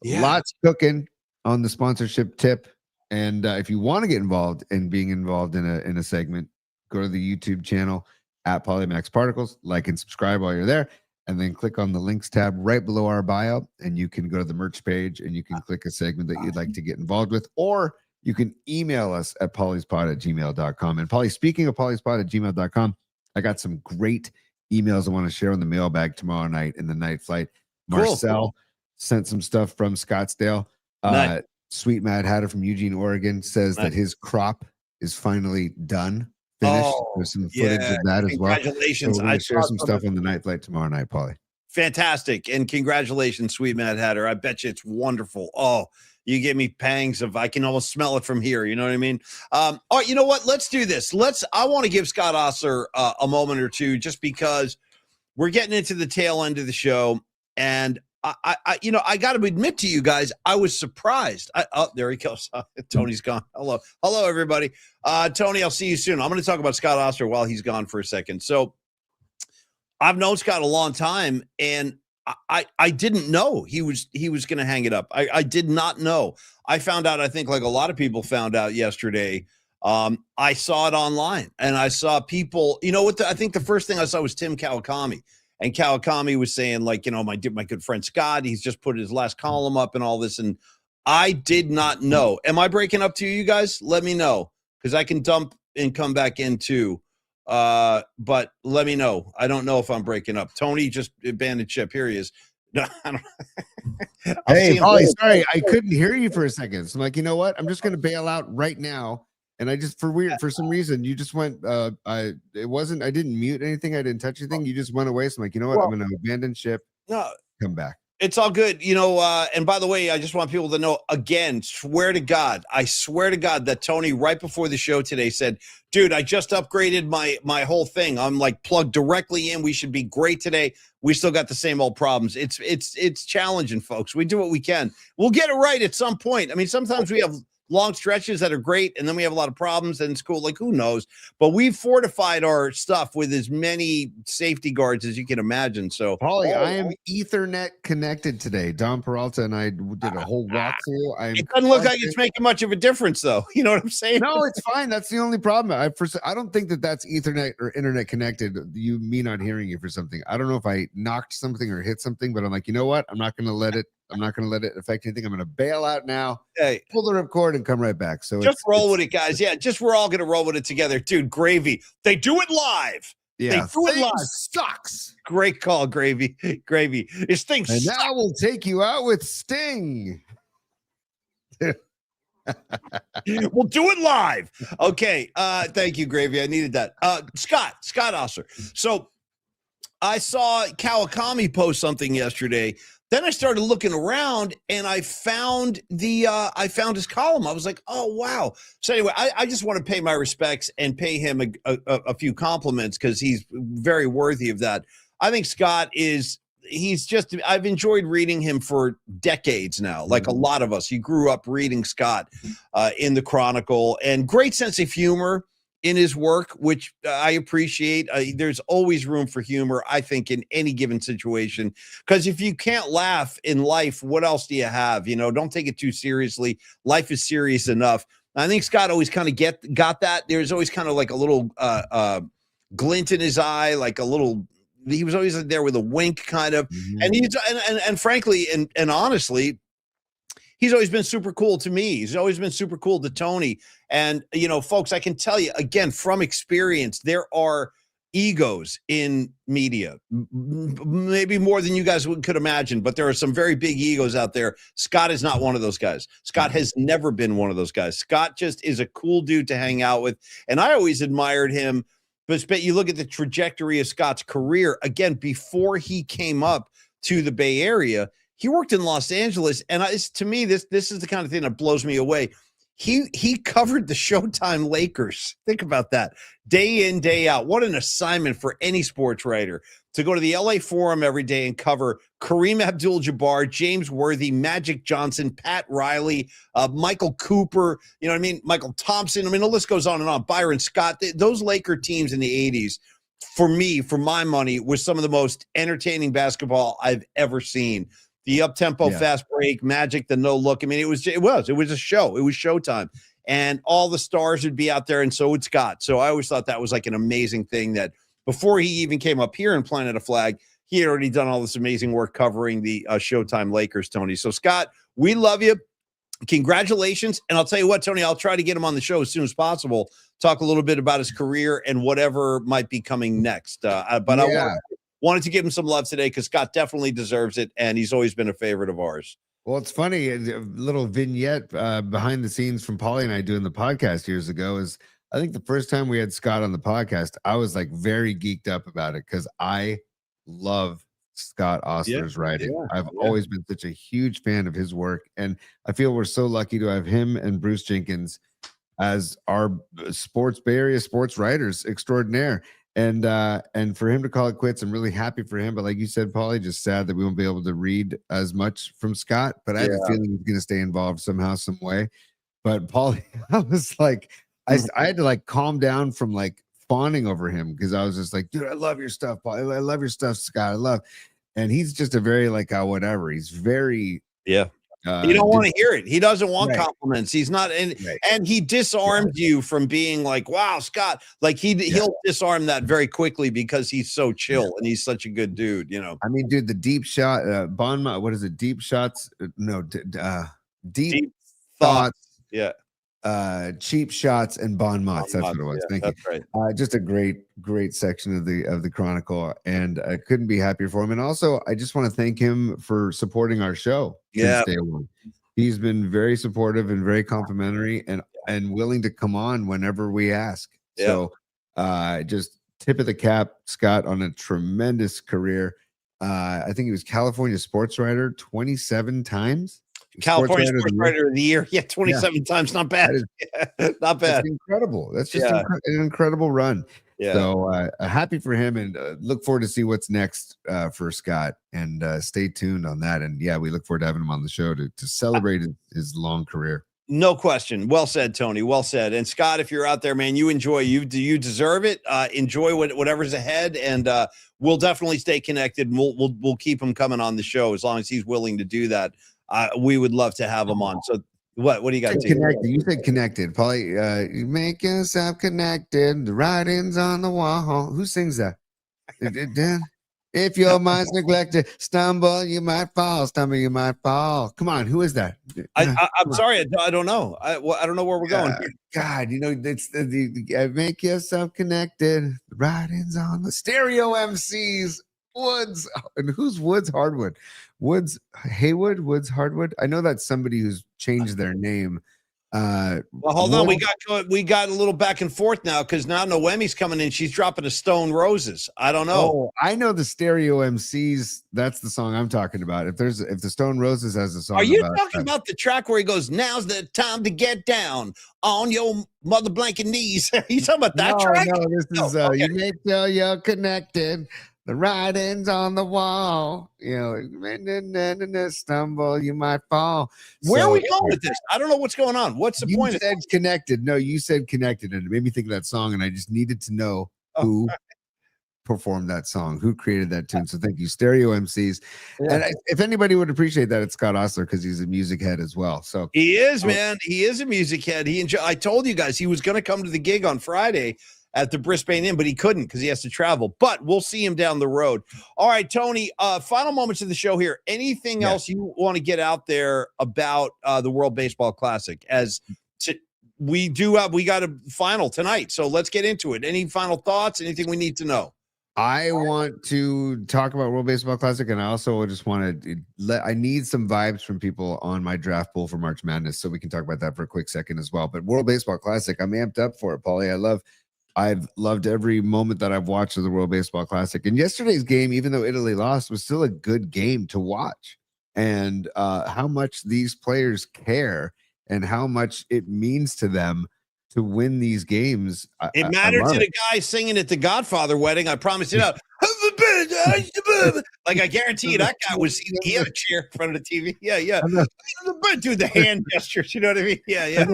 lots cooking on the sponsorship tip. And if you want to get involved in being involved in a segment, go to the YouTube channel at Paulie Max Particles, like and subscribe while you're there. and then click on the links tab right below our bio, and you can go to the merch page and you can click a segment that you'd like to get involved with, or you can email us at pollyspod@gmail.com. And Polly, speaking of pollyspod@gmail.com, I got some great emails I want to share on the mailbag tomorrow night in the night flight. Marcel sent some stuff from Scottsdale. Nice. Sweet Mad Hatter from Eugene, Oregon says that his crop is finally done, finished. There's some footage of that as well. Congratulations. So we're going to share some stuff on the night flight tomorrow night, Polly. Fantastic. And congratulations, Sweet Mad Hatter. I bet you it's wonderful. Oh, you give me pangs of, I can almost smell it from here. You know what I mean? All right, you know what? Let's do this. I want to give Scott Osler a moment or two, just because we're getting into the tail end of the show. And I got to admit to you guys, I was surprised. There he goes. Tony's gone. Hello, everybody. Tony, I'll see you soon. I'm going to talk about Scott Osler while he's gone for a second. So I've known Scott a long time, and I didn't know he was going to hang it up. I did not know. I found out, I think like a lot of people found out yesterday. I saw it online, and I saw people, you know what? I think the first thing I saw was Tim Kawakami. And Kawakami was saying, like, you know, my good friend Scott, he's just put his last column up and all this. And I did not know. Am I breaking up to you guys? Let me know, because I can dump and come back in too. But let me know. I don't know if I'm breaking up. Tony just abandoned ship. Here he is. No, I don't. Hey, Polly, sorry, I couldn't hear you for a second. So I'm like, you know what? I'm just going to bail out right now. And I just, for some reason, you just went, I didn't mute anything. I didn't touch anything. You just went away. So I'm like, you know what? I'm going to abandon ship. No, come back. It's all good. You know, and by the way, I just want people to know, again, I swear to God that Tony, right before the show today, said, dude, I just upgraded my whole thing. I'm like plugged directly in. We should be great today. We still got the same old problems. It's challenging, folks. We do what we can. We'll get it right at some point. I mean, sometimes we have long stretches that are great, and then we have a lot of problems, and it's cool. Like, who knows? But we've fortified our stuff with as many safety guards as you can imagine. So, Paulie, I am Ethernet connected today. Don Peralta and I did a whole walkthrough. It doesn't look like it's making much of a difference, though. You know what I'm saying? No, it's fine. That's the only problem. I don't think that's Ethernet or internet connected. Me not hearing you for something. I don't know if I knocked something or hit something, but I'm like, you know what? I'm not going to let it affect anything. I'm going to bail out now, pull the ripcord, and come right back. So just roll with it, guys. Yeah, we're all going to roll with it together. Dude, Gravy. They do it live. Yeah, they do it live. Sucks. Great call, Gravy. This thing sucks. And now we'll take you out with Sting. We'll do it live. Okay. Thank you, Gravy. I needed that. Scott Osler. So I saw Kawakami post something yesterday. Then I started looking around, and I found his column. I was like, oh, wow. So anyway, I just want to pay my respects and pay him a few compliments, because he's very worthy of that. I think Scott I've enjoyed reading him for decades now, like a lot of us. You grew up reading Scott in the Chronicle, and great sense of humor in his work, which I appreciate. There's always room for humor, I think, in any given situation, because if you can't laugh in life, what else do you have? You know, don't take it too seriously. Life is serious enough. I think Scott always kind of got that. There's always kind of like a little glint in his eye, like a little. He was always there with a wink, kind of. Mm-hmm. And frankly and honestly, he's always been super cool to me. He's always been super cool to Tony. And, you know, folks, I can tell you, again, from experience, there are egos in media, maybe more than you guys could imagine, but there are some very big egos out there. Scott is not one of those guys. Scott has never been one of those guys. Scott just is a cool dude to hang out with. And I always admired him. But you look at the trajectory of Scott's career, again, before he came up to the Bay Area, he worked in Los Angeles, and to me, this is the kind of thing that blows me away. He covered the Showtime Lakers. Think about that. Day in, day out. What an assignment for any sports writer to go to the LA Forum every day and cover Kareem Abdul-Jabbar, James Worthy, Magic Johnson, Pat Riley, Michael Cooper, you know what I mean? Michael Thompson. I mean, the list goes on and on. Byron Scott. Those Laker teams in the 80s, for me, for my money, was some of the most entertaining basketball I've ever seen. The up-tempo fast break, Magic, the no-look. I mean, it was a show. It was Showtime. And all the stars would be out there, and so would Scott. So I always thought that was like an amazing thing, that before he even came up here and planted a flag, he had already done all this amazing work covering the Showtime Lakers, Tony. So, Scott, we love you. Congratulations. And I'll tell you what, Tony, I'll try to get him on the show as soon as possible. Talk a little bit about his career and whatever might be coming next. I wanted to give him some love today because Scott definitely deserves it. And he's always been a favorite of ours. Well, it's funny, a little vignette behind the scenes from Paulie and I doing the podcast years ago is I think the first time we had Scott on the podcast, I was like very geeked up about it because I love Scott Osler's writing. I've always been such a huge fan of his work. And I feel we're so lucky to have him and Bruce Jenkins as our Bay Area sports writers extraordinaire. And for him to call it quits, I'm really happy for him. But like you said, Paulie, just sad that we won't be able to read as much from Scott. But I have a feeling he's going to stay involved somehow, some way. But Paulie, I was like, I had to like calm down from like fawning over him because I was just like, dude, I love your stuff, Paulie. I love your stuff, Scott. I love. And he's just a very like whatever. He's very you don't want to hear it. He doesn't want compliments. He's not, and he disarms you from being like, wow, Scott. Like he'll disarm that very quickly because he's so chill and he's such a good dude. You know, I mean, dude, the deep shot, what is it? Deep shots? No, deep thoughts. Yeah. Cheap shots and bon mots. That's what it was. Thank you. Right. Just a great section of the Chronicle, and I couldn't be happier for him. And also, I just want to thank him for supporting our show since day one. He's been very supportive and very complimentary, and willing to come on whenever we ask. So, just tip of the cap, Scott, on a tremendous career. I think he was California sports writer 27 times. California Sports Writer of the Year. 27 times. Not bad. Not bad. That's incredible. That's just an incredible run. So happy for him, and look forward to see what's next for Scott, and stay tuned on that. And we look forward to having him on the show to celebrate his long career. No question. Well said, Tony. Well said. And Scott, if you're out there, man, you enjoy. You deserve it. Enjoy whatever's ahead, and we'll definitely stay connected. We'll keep him coming on the show as long as he's willing to do that. We would love to have him on. So what do you got? Connected. You said connected, Paulie. You make yourself connected. The writings on the wall. Who sings that? If your mind's neglected, stumble, you might fall. Stumble, you might fall. Come on, who is that? I'm sorry, I don't know. I don't know where we're going. God, it's make yourself connected. The writings on the stereo MCs. Woods, and who's Woods Hardwood? Woods Haywood, Woods Hardwood. I know that's somebody who's changed their name. Well, hold on, we got a little back and forth now because now Noemi's coming in. She's dropping a Stone Roses. I don't know. Oh, I know the Stereo MCs. That's the song I'm talking about. If the Stone Roses has a song, are you talking about the track where he goes, "Now's the time to get down on your mother blanket knees"? You talking about that track? No, this is you make sure you're connected. The writings on the wall, stumble, you might fall. Where are we going with this? I don't know what's going on. What's the point? You said connected. No, you said connected, and it made me think of that song, and I just needed to know who performed that song, who created that tune. So thank you, Stereo MCs. And if anybody would appreciate that, it's Scott Osler because he's a music head as well. So he is, man. He is a music head. I told you guys he was going to come to the gig on Friday at the Brisbane Inn, but he couldn't because he has to travel. But we'll see him down the road. All right, Tony, final moments of the show here. Anything else you want to get out there about the World Baseball Classic? We got a final tonight, so let's get into it. Any final thoughts? Anything we need to know? I want to talk about World Baseball Classic, and I also just want to I need some vibes from people on my draft pool for March Madness, so we can talk about that for a quick second as well. But World Baseball Classic, I'm amped up for it, Paulie. I've loved every moment that I've watched of the World Baseball Classic. And yesterday's game, even though Italy lost, was still a good game to watch. And how much these players care and how much it means to them to win these games. It mattered to the guy singing at the Godfather wedding. I promise you now. Like, I guarantee you that guy he had a chair in front of the TV. Yeah. Do the hand gestures. You know what I mean? Yeah.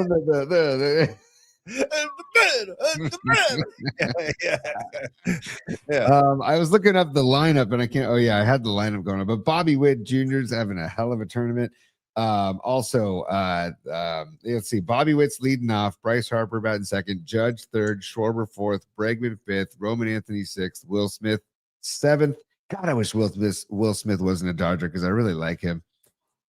I was looking up the lineup and I can't. Oh yeah, I had the lineup going on. But Bobby Witt Jr. is having a hell of a tournament. Let's see. Bobby Witt's leading off. Bryce Harper batting second. Judge third. Schwarber fourth. Bregman fifth. Roman Anthony sixth. Will Smith seventh. God, I wish Will Smith wasn't a Dodger because I really like him.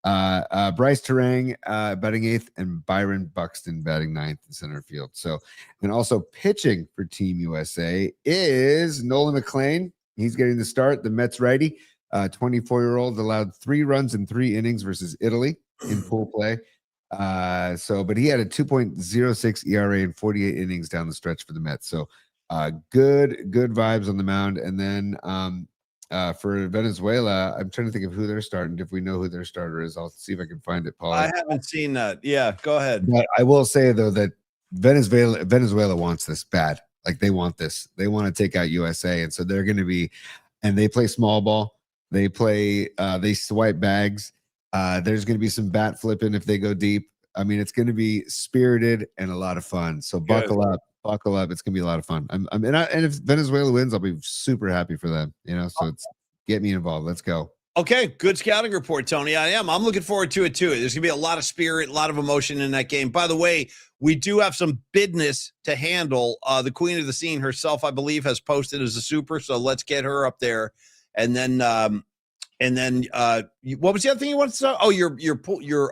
Bryce Terang batting 8th, and Byron Buxton batting 9th in center field. So, and also pitching for Team USA is Nolan McLean. He's getting the start. The Mets righty, 24-year-old, allowed 3 runs in 3 innings versus Italy in pool play. But he had a 2.06 ERA in 48 innings down the stretch for the Mets. So, good vibes on the mound. And then for Venezuela, I'm trying to think of who they're starting. If we know who their starter is, I'll see if I can find it, Paul. I haven't seen that. Yeah, go ahead. But I will say though that Venezuela wants this bad. Like they want this. They want to take out USA, and so they're going to be. And they play small ball. They play. They swipe bags. There's going to be some bat flipping if they go deep. I mean, it's going to be spirited and a lot of fun. So buckle up. It's gonna be a lot of fun. And if Venezuela wins, I'll be super happy for them. So it's get me involved. Let's go. Okay, good scouting report, Tony. I'm looking forward to it too. There's gonna be a lot of spirit, a lot of emotion in that game. By the way, we do have some business to handle. The queen of the scene herself, I believe, has posted as a super. So let's get her up there, and then what was the other thing you wanted to say? Oh, your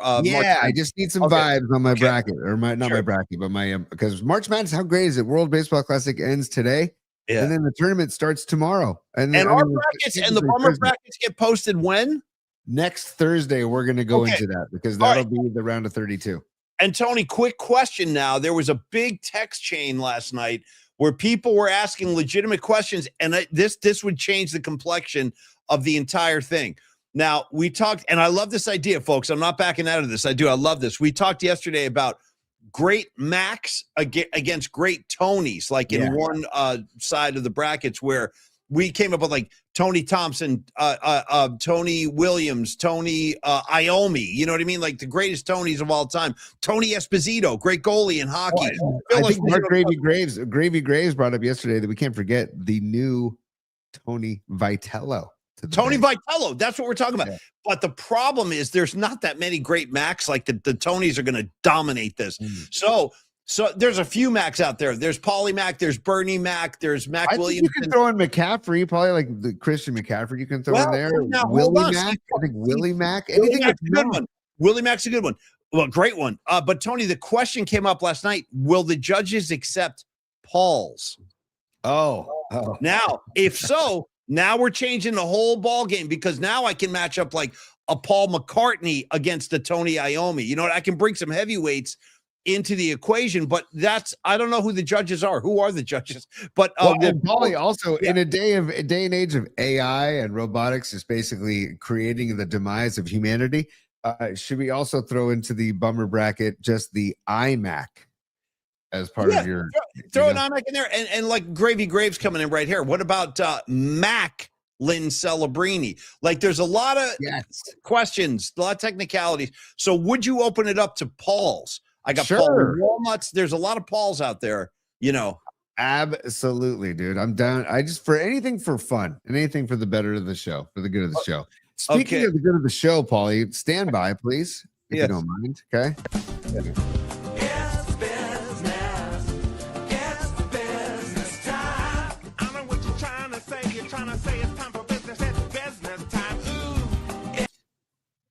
I just need some vibes on my bracket, or my bracket, but my because March Madness. How great is it? World Baseball Classic ends today, and then the tournament starts tomorrow. And our brackets and the bummer brackets get posted when? Next Thursday. We're going to go into that because that'll be the round of 32. And Tony, quick question now. There was a big text chain last night where people were asking legitimate questions, and this would change the complexion of the entire thing. Now, we talked, and I love this idea, folks. I'm not backing out of this. I love this. We talked yesterday about great Macs against great Tonys, like in one side of the brackets, where we came up with like Tony Thompson, Tony Williams, Tony Iommi. You know what I mean? Like the greatest Tonys of all time. Tony Esposito, great goalie in hockey. I think Mark Gravy Graves brought up yesterday that we can't forget the new Tony Vitello. Tony Vitello, that's what we're talking about. Yeah. But the problem is there's not that many great Macs. Like the Tonys are going to dominate this. So there's a few Macs out there. There's Paulie Mac, there's Bernie Mac, there's Mac Williams. You can throw in McCaffrey, probably like the Christian McCaffrey. You can throw in there. Willie Mac, I think Willie Mac. Anything that's a good one. Willie Mac's a good one. Well, great one. But Tony, the question came up last night: will the judges accept Pauls? Oh. Now, if so. Now we're changing the whole ball game because now I can match up like a Paul McCartney against a Tony Iommi. You know what? I can bring some heavyweights into the equation, but I don't know who the judges are. Who are the judges? But Paulie also in a day and age of AI and robotics is basically creating the demise of humanity. Should we also throw into the bummer bracket just the iMac? As part of your throw an iMac in there, and like Gravy Graves coming in right here. What about Mac Lynn Celebrini? Like there's a lot of questions, a lot of technicalities. So would you open it up to Pauls? I got Paul Walnuts. There's a lot of Pauls out there, Absolutely, dude. I'm down. I just for anything for fun and anything for the better of the show, for the good of the show. Speaking of the good of the show, Paulie, stand by, please, if you don't mind. Okay.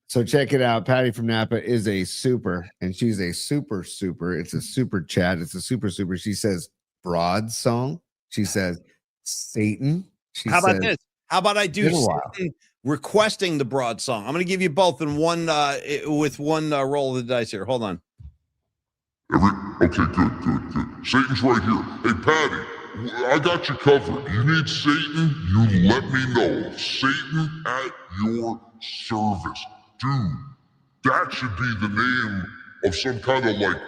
So check it out. Patty from Napa is a super, and she's a super. It's a super chat. It's a super. She says Broad song. She says Satan. How about this? How about I do Satan requesting the Broad song? I'm going to give you both in one with one roll of the dice here. Hold on. Okay, good. Satan's right here. Hey, Patty, I got you covered. You need Satan? You let me know. Satan at your service. Dude, that should be the name of some kind of like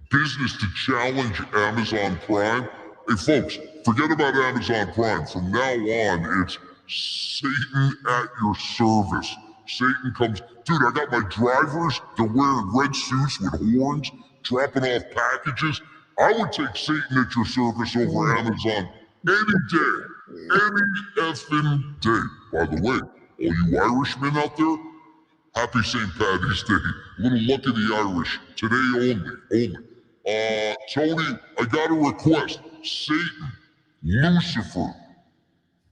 business to challenge Amazon Prime. Hey folks, forget about Amazon Prime. From now on, it's Satan at your service. Satan comes, dude, I got my drivers, they're wearing red suits with horns, dropping off packages. I would take Satan at your service over Amazon any day, any effing day. By the way, all you Irishmen out there, happy St. Paddy's Day. Little luck of the Irish. Today only. Tony, I got a request. Satan, Lucifer,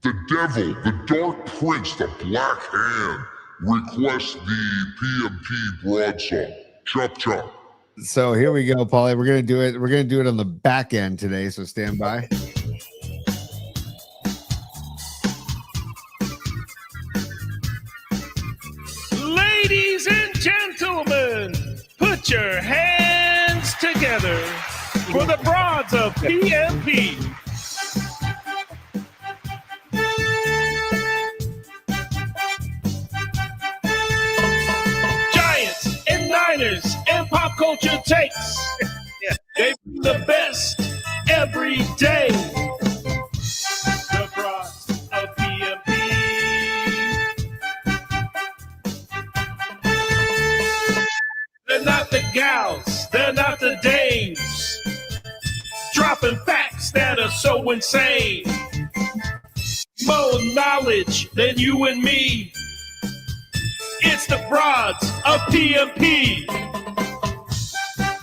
The devil, the dark prince, the black hand requests the PMP Broad song. Chop chop. So here we go, Paulie. We're gonna do it. We're gonna do it on the back end today. So stand by. Ladies and gentlemen, put your hands together for the Broads of PMP. Giants and Niners and pop culture takes. They bring the best every day. The Broads of PMP. They're not the gals, they're not the dames, dropping facts that are so insane. More knowledge than you and me. It's the Broads of PMP.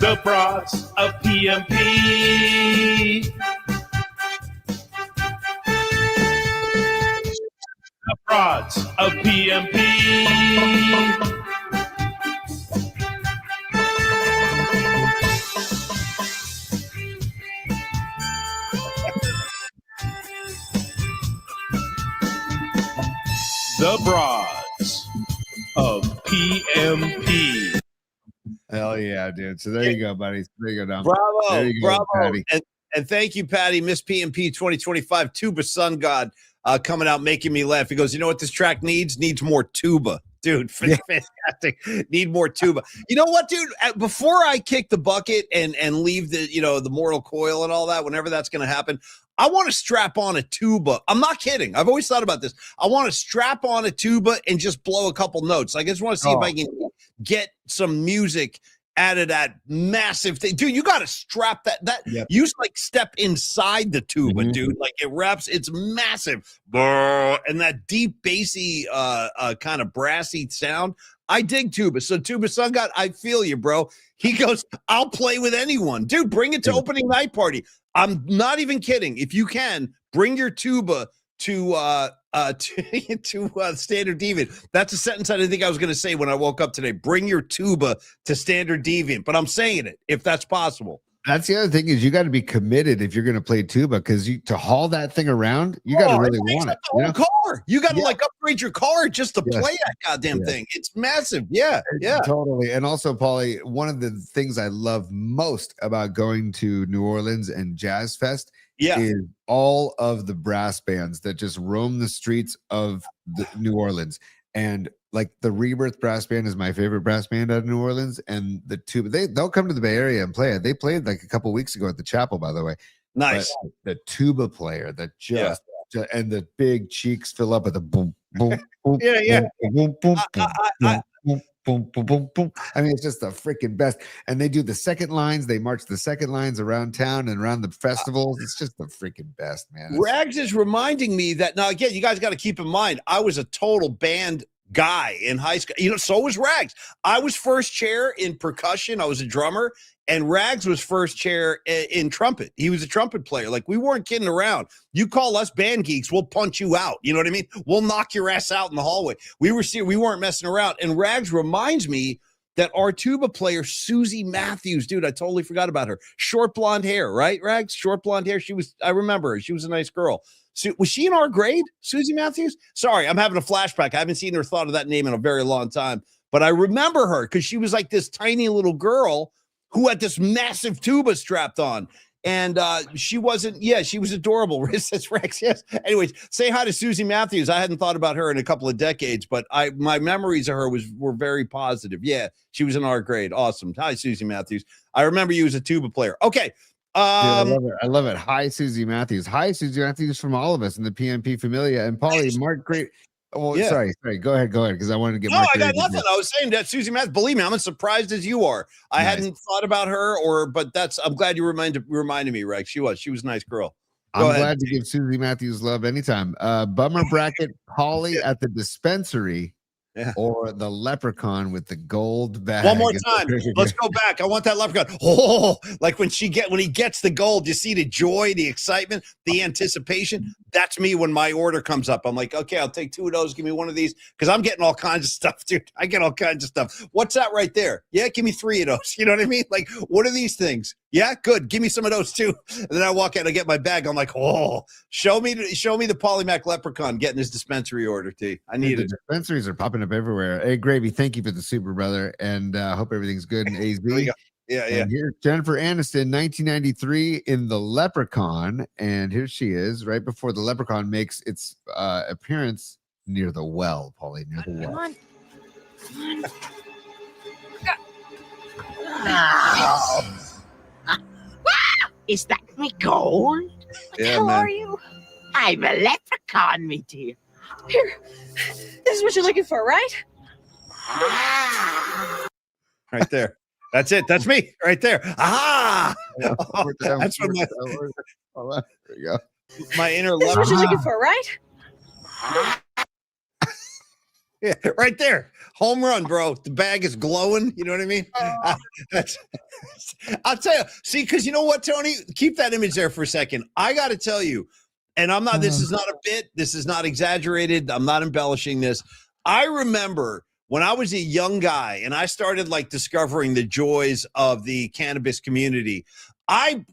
The Broads of PMP. The Broads of PMP. The Broads of PMP. Hell yeah, dude. So there you go, buddy. There you go, Dom. Bravo, There you go, bravo. Patty. And thank you, Patty. Miss PMP 2025 Tuba Sun God coming out making me laugh. He goes, you know what this track needs? Needs more tuba. Dude, fantastic. Need more tuba. You know what, dude? Before I kick the bucket and leave the, the mortal coil and all that, whenever that's going to happen, I want to strap on a tuba. I'm not kidding. I've always thought about this. I want to strap on a tuba and just blow a couple notes. I just want to see if I can get some music out of that massive thing. Dude, you got to strap that. You like step inside the tuba, dude. Like it wraps, it's massive. And that deep bassy kind of brassy sound. I dig tuba. So Tuba Sun God, I feel you, bro. He goes, I'll play with anyone. Dude, bring it to opening night party. I'm not even kidding. If you can, bring your tuba to Standard Deviant. That's a sentence I didn't think I was going to say when I woke up today. Bring your tuba to Standard Deviant. But I'm saying it, if that's possible. That's the other thing is you got to be committed if you're going to play tuba because to haul that thing around, you got to really want it. The whole car. You got to like upgrade your car just to play that goddamn thing. It's massive. Yeah. Totally. And also, Paulie, one of the things I love most about going to New Orleans and Jazz Fest is all of the brass bands that just roam the streets of New Orleans. And like the Rebirth brass band is my favorite brass band out of New Orleans, and the tuba they'll come to the Bay Area and play it. They played like a couple weeks ago at the chapel, by the way. Nice. But the tuba player that just and the big cheeks fill up with the boom boom boom. Boom, boom, boom, boom, boom, boom. I mean, it's just the freaking best. And they do the second lines. They march the second lines around town and around the festivals. It's just the freaking best, man. Rags is reminding me that now again, you guys got to keep in mind, I was a total band guy in high school. So was Rags. I was first chair in percussion. I was a drummer, and Rags was first chair in trumpet. He was a trumpet player. Like, we weren't kidding around. You call us band geeks, we'll punch you out. You know what I mean? We'll knock your ass out in the hallway. We weren't messing around. And Rags reminds me that our tuba player, Susie Matthews, dude, I totally forgot about her. Short blonde hair, right, Rags? Short blonde hair. I remember her. She was a nice girl. Was she in our grade, Susie Matthews? Sorry, I'm having a flashback. I haven't seen her thought of that name in a very long time. But I remember her because she was like this tiny little girl who had this massive tuba strapped on. And she wasn't, she was adorable. Says Rex, yes. Anyways, say hi to Susie Matthews. I hadn't thought about her in a couple of decades, but my memories of her were very positive. Yeah, she was in our grade. Awesome. Hi, Susie Matthews. I remember you as a tuba player. Okay. Dude, I love it. Hi, Susie Matthews. Hi, Susie Matthews from all of us in the PMP Familia. And Paulie, Mark, great. Oh, sorry. Go ahead. Because I wanted to get. No, I got nothing. I was saying that Susie Matthews. Believe me, I'm as surprised as you are. I hadn't thought about her, but I'm glad you reminded me, Rex. She was a nice girl. I'm glad to give Susie Matthews love anytime. Bummer bracket. Paulie at the dispensary Yeah. or the Leprechaun with the gold bag. One more time. Let's go back. I want that Leprechaun. Oh, like when he gets the gold, you see the joy, the excitement, the anticipation. That's me when my order comes up. I'm like, okay, I'll take 2 of those. Give me one of these because I'm getting all kinds of stuff, dude. I get all kinds of stuff. What's that right there? Yeah, give me 3 of those. You know what I mean? Like, what are these things? Yeah, good. Give me some of those too. And then I walk out, I get my bag. I'm like, oh, show me the Polymac Leprechaun getting his dispensary order, T. I need it. Dispensaries are popping up everywhere. Hey, Gravy, thank you for the super, brother, and hope everything's good in AZ. Yeah. And here's Jennifer Aniston, 1993, in The Leprechaun, and here she is right before the Leprechaun makes its appearance near the well, Polly, near the well. Come on. Wow. Is that me gold? What the hell are you? I'm a leprechaun, me dear. Here. This is what you're looking for, right? Right there. That's it. That's me right there. Ah! That's what there you go. My inner This is what you're looking for, right? Yeah, right there. Home run, bro. The bag is glowing. You know what I mean? I'll tell you. See, because you know what, Tony? Keep that image there for a second. I got to tell you, and I'm not, this is not a bit. This is not exaggerated. I'm not embellishing this. I remember when I was a young guy and I started like discovering the joys of the cannabis community, I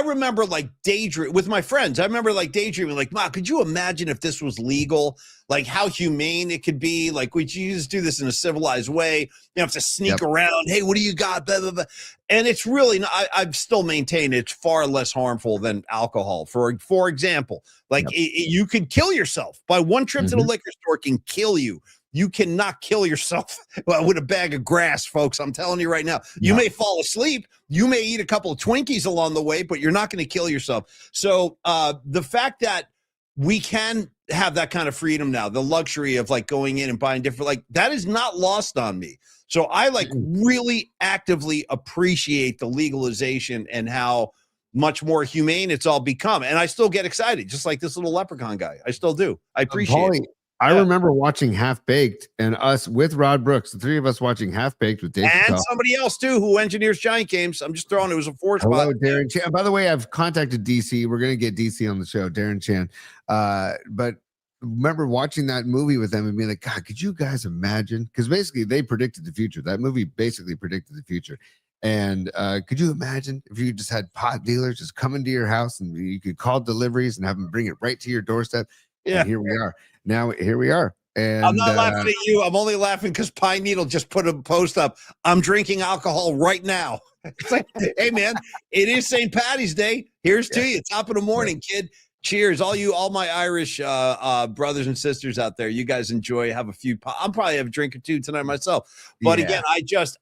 remember like daydreaming with my friends. I remember like daydreaming, like, wow, could you imagine if this was legal? Like how humane it could be? Like, would you just do this in a civilized way? You don't have to sneak around. Hey, what do you got? Blah, blah, blah. And it's really not, I've still maintained it's far less harmful than alcohol. For example, like you could kill yourself by one trip to the liquor store can kill you. You cannot kill yourself with a bag of grass, folks. I'm telling you right now. You may fall asleep. You may eat a couple of Twinkies along the way, but you're not going to kill yourself. So the fact that we can have that kind of freedom now, the luxury of like going in and buying different, like that is not lost on me. So I like really actively appreciate the legalization and how much more humane it's all become. And I still get excited, just like this little leprechaun guy. I still do. I appreciate it. I remember watching Half Baked and us with Rod Brooks, the three of us watching Half Baked with Dave and somebody else too who engineers Giant Games. I'm just throwing it was a force. Hello, Darren Chan. By the way, I've contacted DC. We're gonna get DC on the show, Darren Chan. But remember watching that movie with them and being like, God, could you guys imagine? Because basically they predicted the future. That movie basically predicted the future. And could you imagine if you just had pot dealers just come into your house and you could call deliveries and have them bring it right to your doorstep? Yeah, and here we are. Now here we are. And I'm not laughing at you. I'm only laughing because Pine Needle just put a post up. I'm drinking alcohol right now. It's like, hey man, it is St. Patty's Day. Here's to you. Top of the morning, kid. Cheers, all my Irish brothers and sisters out there. You guys enjoy. Have a few. I'll probably have a drink or two tonight myself. But again,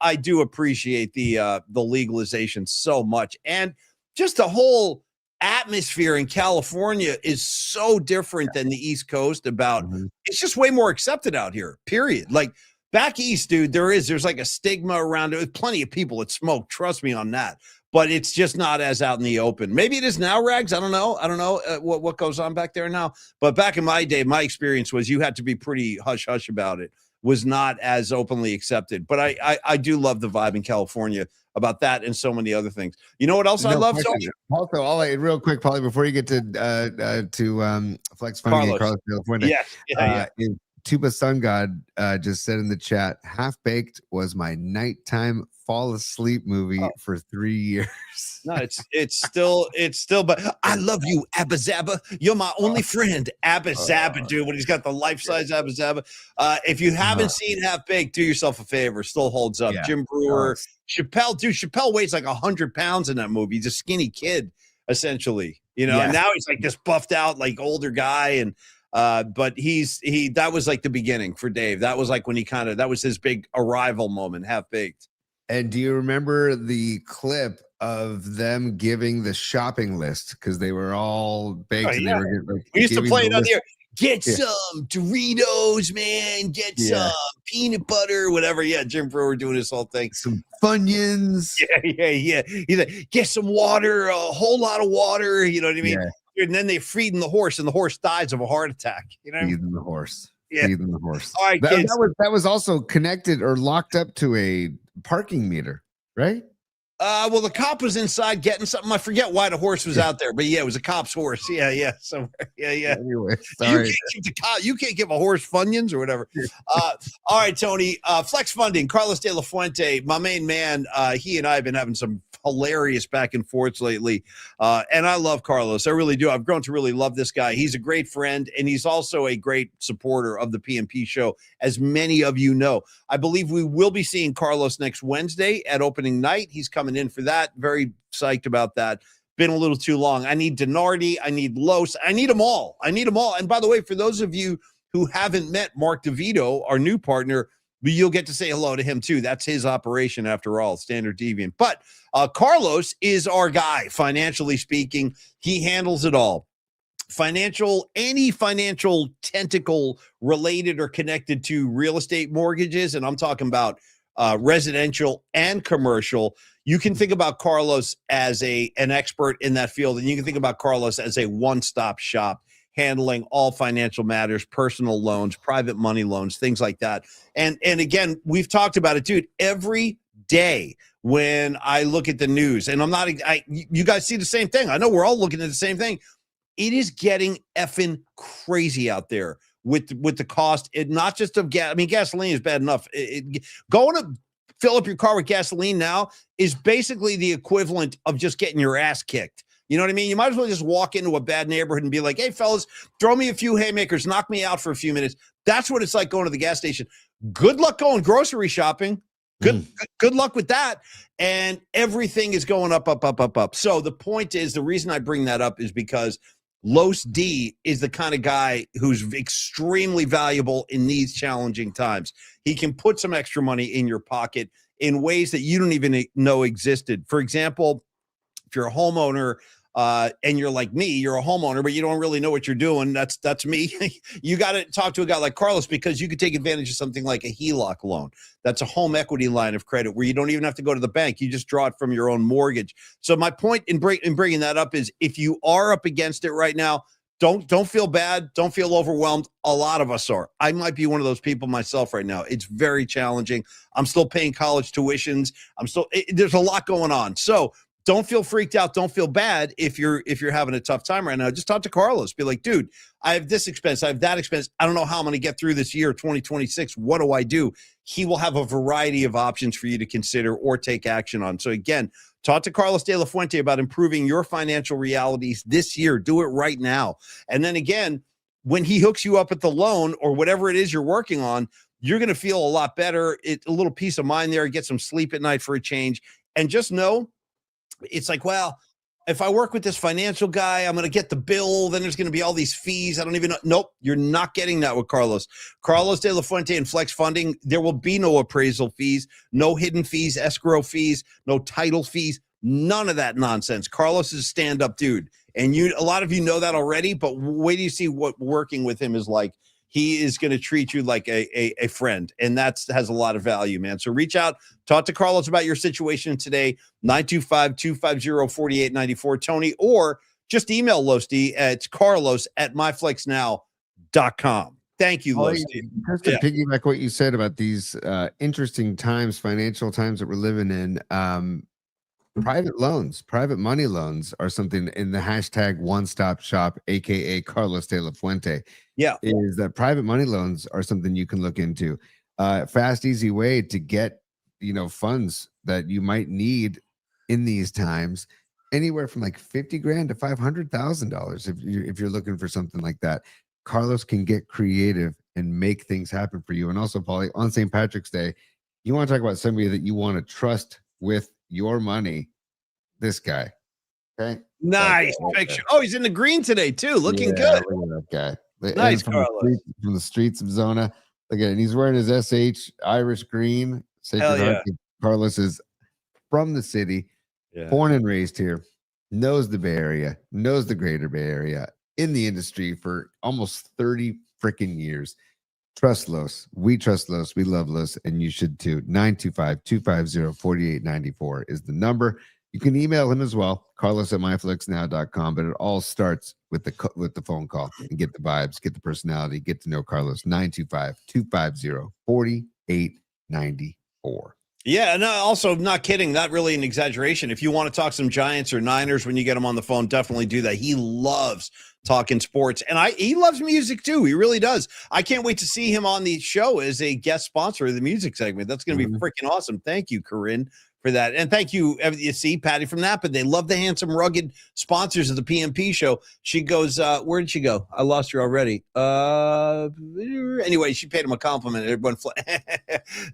I do appreciate the legalization so much, and just the whole atmosphere in California is so different than the East Coast about it's just way more accepted out here, period. Like back east, dude, there's like a stigma around it. There's plenty of people that smoke, trust me on that, but it's just not as out in the open. Maybe it is now, Rags. I don't know what goes on back there now, but back in my day, my experience was you had to be pretty hush-hush about it. Was not as openly accepted, but I do love the vibe in California about that and so many other things. You know what else I love? Also, real quick, Polly, before you get to Flex Funny and Carlos California, Tuba Sun God just said in the chat, Half Baked was my nighttime fall asleep movie for 3 years. No, it's still, but I love you, Abba Zaba. You're my only friend, Abba Zaba, dude. When he's got the life-size Abba Zaba. If you haven't seen Half Baked, do yourself a favor. Still holds up. Jim Brewer, Chappelle, dude. Chappelle weighs like 100 pounds in that movie. He's a skinny kid, essentially. You know, and now he's like this buffed out, like older guy, and but that was like the beginning for Dave. That was like when that was his big arrival moment, Half Baked. And do you remember the clip of them giving the shopping list because they were all baked? And they were we used to play it on the air. Get some Doritos, man. Get some peanut butter, whatever. Yeah, Jim Brewer doing his whole thing. Some Funyuns. Yeah. He's like, get some water, a whole lot of water. You know what I mean? And then they feed the horse, and the horse dies of a heart attack. You know, feeding the horse. feeding the horse. All right, kids. That was also connected or locked up to a parking meter, right? Well, the cop was inside getting something. I forget why the horse was out there, but yeah, it was a cop's horse. Yeah, somewhere. Yeah. Anyway, sorry. You can't give a horse Funyuns or whatever. All right, Tony. Flex Funding, Carlos De La Fuente, my main man. He and I have been having some hilarious back and forths lately, and I love Carlos. I really do. I've grown to really love this guy. He's a great friend, and he's also a great supporter of the PMP show, as many of you know. I believe we will be seeing Carlos next Wednesday at opening night. He's coming in for that. Very psyched about that. Been a little too long. I need Denardi. I need Los. I need them all. And by the way, for those of you who haven't met Mark DeVito, our new partner, you'll get to say hello to him too. That's his operation after all, Standard Deviant. But Carlos is our guy, financially speaking. He handles it all. Any financial tentacle related or connected to real estate mortgages, and I'm talking about residential and commercial. You can think about Carlos as an expert in that field, and you can think about Carlos as a one-stop shop handling all financial matters, personal loans, private money loans, things like that. And again, we've talked about it, dude. Every day when I look at the news, and you guys see the same thing. I know we're all looking at the same thing. It is getting effing crazy out there with the cost. It not just of gas. I mean, gasoline is bad enough. Going to fill up your car with gasoline now is basically the equivalent of just getting your ass kicked. You know what I mean? You might as well just walk into a bad neighborhood and be like, hey, fellas, throw me a few haymakers, knock me out for a few minutes. That's what it's like going to the gas station. Good luck going grocery shopping. Good luck with that. And everything is going up. So the point is, the reason I bring that up is because Los D is the kind of guy who's extremely valuable in these challenging times. He can put some extra money in your pocket in ways that you don't even know existed. For example, if you're a homeowner and you're like me, you're a homeowner, but you don't really know what you're doing. That's me. You got to talk to a guy like Carlos, because you could take advantage of something like a HELOC loan. That's a home equity line of credit where you don't even have to go to the bank. You just draw it from your own mortgage. So my point in bringing that up is, if you are up against it right now, don't feel bad. Don't feel overwhelmed. A lot of us are. I might be one of those people myself right now. It's very challenging. I'm still paying college tuitions. There's a lot going on. So don't feel freaked out. Don't feel bad if you're having a tough time right now. Just talk to Carlos. Be like, dude, I have this expense. I have that expense. I don't know how I'm going to get through this year, 2026. What do I do? He will have a variety of options for you to consider or take action on. So again, talk to Carlos De La Fuente about improving your financial realities this year. Do it right now. And then again, when he hooks you up at the loan or whatever it is you're working on, you're going to feel a lot better. A little peace of mind there. Get some sleep at night for a change. And just know, it's like, well, if I work with this financial guy, I'm going to get the bill. Then there's going to be all these fees. I don't even know. Nope, you're not getting that with Carlos. Carlos De La Fuente and Flex Funding, there will be no appraisal fees, no hidden fees, escrow fees, no title fees, none of that nonsense. Carlos is a stand-up dude. And a lot of you know that already, but wait till you see what working with him is like. He is going to treat you like a friend, and that has a lot of value, man. So reach out, talk to Carlos about your situation today, 925-250-4894, Tony, or just email Los D at carlos@myflexnow.com. Thank you, Los D. Just to piggyback what you said about these interesting times, financial times that we're living in, private loans, private money loans are something in the hashtag one-stop shop, aka Carlos De La Fuente. Yeah, is that private money loans are something you can look into. Fast, easy way to get funds that you might need in these times, anywhere from like $50,000 to $500,000 if you're looking for something like that. Carlos can get creative and make things happen for you. And also, Paulie, on St. Patrick's Day, you want to talk about somebody that you want to trust with your money. This guy. Okay. Nice picture. Oh, he's in the green today too. Looking good. Look at that guy. Nice, from Carlos. From the streets of Zona. Look at it. And he's wearing his SH Irish green. Hell yeah. Carlos is from the city, born and raised here, knows the Bay Area, knows the greater Bay Area, in the industry for almost 30 freaking years. Trust Los. We trust Los. We love Los, and you should too. 925-250-4894 is the number. You You can email him as well, carlos@myflixnow.com, but it all starts with the phone call and get the vibes, get the personality, get to know Carlos. 925-250-4894. Yeah, and also not kidding, not really an exaggeration. If you want to talk some Giants or Niners when you get him on the phone, definitely do that. He loves talking sports, and he loves music too. He really does. I can't wait to see him on the show as a guest sponsor of the music segment. That's going to be freaking awesome. Thank you, Corinne, for that. And thank you, you see, Patty from Napa. They love the handsome, rugged sponsors of the PMP show. She goes, where did she go? I lost her already. Anyway, she paid him a compliment. Everyone,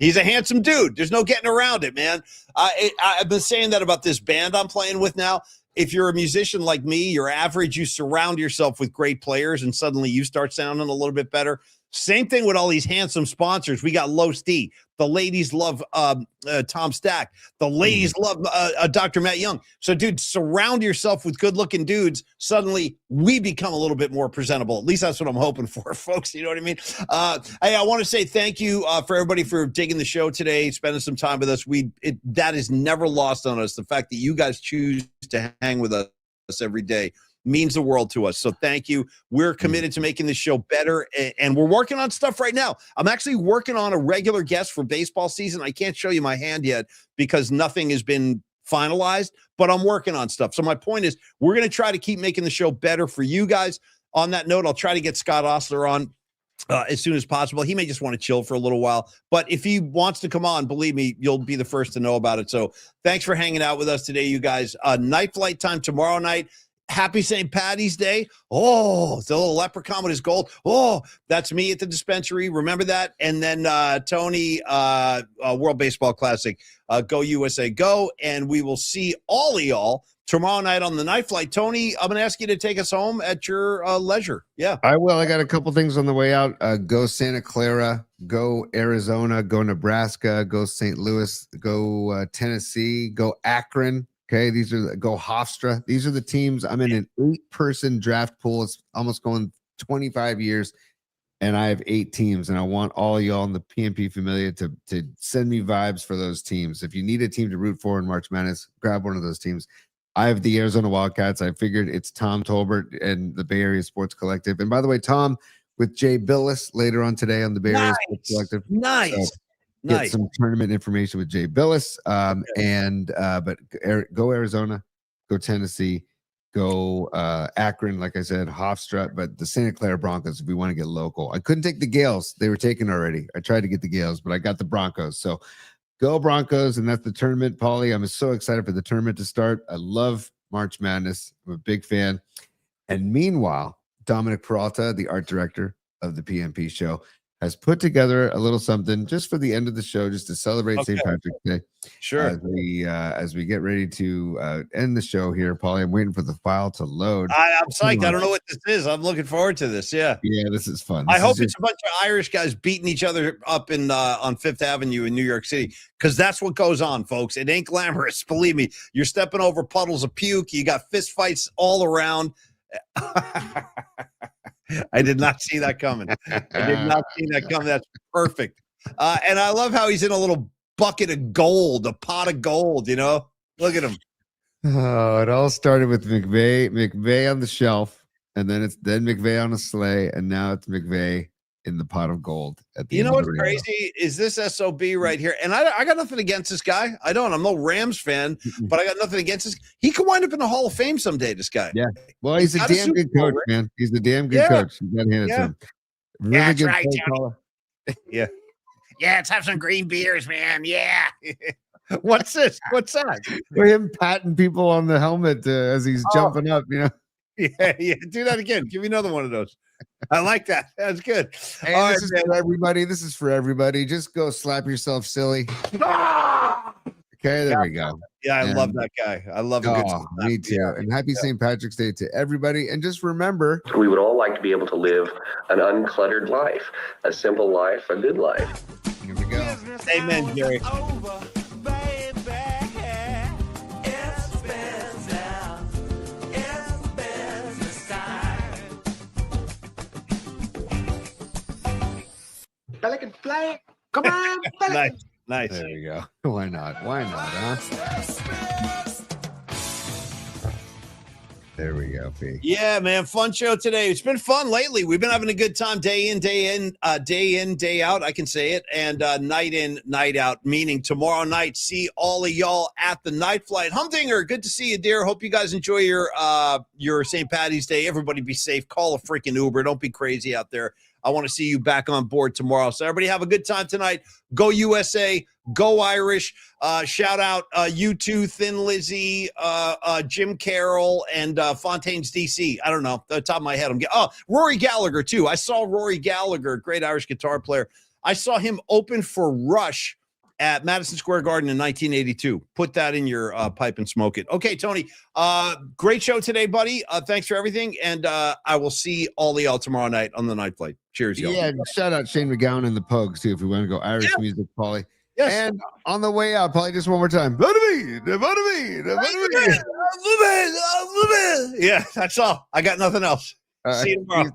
he's a handsome dude. There's no getting around it, man. I've been saying that about this band I'm playing with now. If you're a musician like me, you're average, you surround yourself with great players, and suddenly you start sounding a little bit better. Same thing with all these handsome sponsors. We got Los D. The ladies love Tom Stack. The ladies love Dr. Matt Young. So, dude, surround yourself with good-looking dudes. Suddenly, we become a little bit more presentable. At least that's what I'm hoping for, folks. You know what I mean? Hey, I want to say thank you for everybody for digging the show today, spending some time with us. That is never lost on us. The fact that you guys choose to hang with us every day means the world to us. So thank you. We're committed to making this show better, and we're working on stuff right now. I'm actually working on a regular guest for baseball season. I can't show you my hand yet because nothing has been finalized, but I'm working on stuff. So my point is, we're going to try to keep making the show better for you guys. On that note, I'll try to get Scott Osler on as soon as possible. He may just want to chill for a little while, but if he wants to come on, believe me, you'll be the first to know about it. So thanks for hanging out with us today, you guys. Night flight time tomorrow night. Happy St. Patty's Day. Oh, the little leprechaun with his gold. Oh, that's me at the dispensary. Remember that? And then Tony, World Baseball Classic. Go USA, go. And we will see all of y'all tomorrow night on the night flight. Tony, I'm going to ask you to take us home at your leisure. Yeah. I will. I got a couple things on the way out. Go Santa Clara, go Arizona, go Nebraska, go St. Louis, go Tennessee, go Akron. Okay, go Hofstra. These are the teams. I'm in an 8-person draft pool. It's almost going 25 years, and I have 8 teams, and I want all y'all in the PMP Familia to send me vibes for those teams. If you need a team to root for in March Madness, grab one of those teams. I have the Arizona Wildcats. I figured it's Tom Tolbert and the Bay Area Sports Collective. And by the way, Tom with Jay Billis later on today on the Bay Area Sports Collective. Nice. So, get some tournament information with Jay Billis. But go Arizona, go Tennessee, go Akron, like I said, Hofstra, but the Santa Clara Broncos, if we want to get local. I couldn't take the Gales. They were taken already. I tried to get the Gales, but I got the Broncos. So go Broncos, and that's the tournament, Paulie. I'm so excited for the tournament to start. I love March Madness. I'm a big fan. And meanwhile, Dominic Peralta, the art director of the PMP show, has put together a little something just for the end of the show, just to celebrate St. Patrick's Day. Sure. As we get ready to end the show here, Paulie, I'm waiting for the file to load. I'm psyched. I don't know what this is. I'm looking forward to this. Yeah. Yeah, this is fun. I hope it's a bunch of Irish guys beating each other up in on Fifth Avenue in New York City, because that's what goes on, folks. It ain't glamorous. Believe me. You're stepping over puddles of puke. You got fist fights all around. I did not see that coming. That's perfect. And I love how he's in a little bucket of gold, a pot of gold, you know? Look at him. Oh, it all started with McVeigh on the shelf, and then McVeigh on a sleigh, and now it's McVeigh in the pot of gold. You know what's crazy is this SOB right here. And I got nothing against this guy. I don't. I'm no Rams fan, but I got nothing against this. He could wind up in the Hall of Fame someday, this guy. Yeah. Well, he's a damn good coach, man. He's a damn good coach. You got to hand it to him. Really that's good right, Yeah. Yeah, let's have some green beers, man. Yeah. What's this? What's that? For him patting people on the helmet as he's jumping up, you know. Yeah. Do that again. Give me another one of those. I like that. That's good. Hey, this is for everybody. This is for everybody. Just go slap yourself silly. Okay, there we go. Yeah, I love that guy. I love a good slap. Me too. And happy St. Patrick's Day to everybody. And just remember, we would all like to be able to live an uncluttered life, a simple life, a good life. Here we go. Amen, Jerry. Pelican flag. Come on, Pelican. Nice. There we go. Why not? Huh? There we go, P. Yeah, man, fun show today. It's been fun lately. We've been having a good time day in, day out. I can say it, and night in, night out. Meaning tomorrow night. See all of y'all at the Night Flight. Humdinger, good to see you, dear. Hope you guys enjoy your St. Patty's Day. Everybody be safe. Call a freaking Uber. Don't be crazy out there. I want to see you back on board tomorrow. So everybody have a good time tonight. Go USA. Go Irish. Shout out you two, Thin Lizzy, Jim Carroll, and Fontaine's DC. I don't know. At the top of my head, Rory Gallagher, too. I saw Rory Gallagher, great Irish guitar player. I saw him open for Rush at Madison Square Garden in 1982. Put that in your pipe and smoke it. Okay, Tony. Great show today, buddy. Thanks for everything. And I will see all of y'all tomorrow night on the Night Flight. Cheers, y'all. Yeah, shout out Shane McGowan and the Pogues, too, if we want to go Irish music, Paulie. Yes. And on the way out, probably just one more time. Yeah, that's all. I got nothing else. See you tomorrow.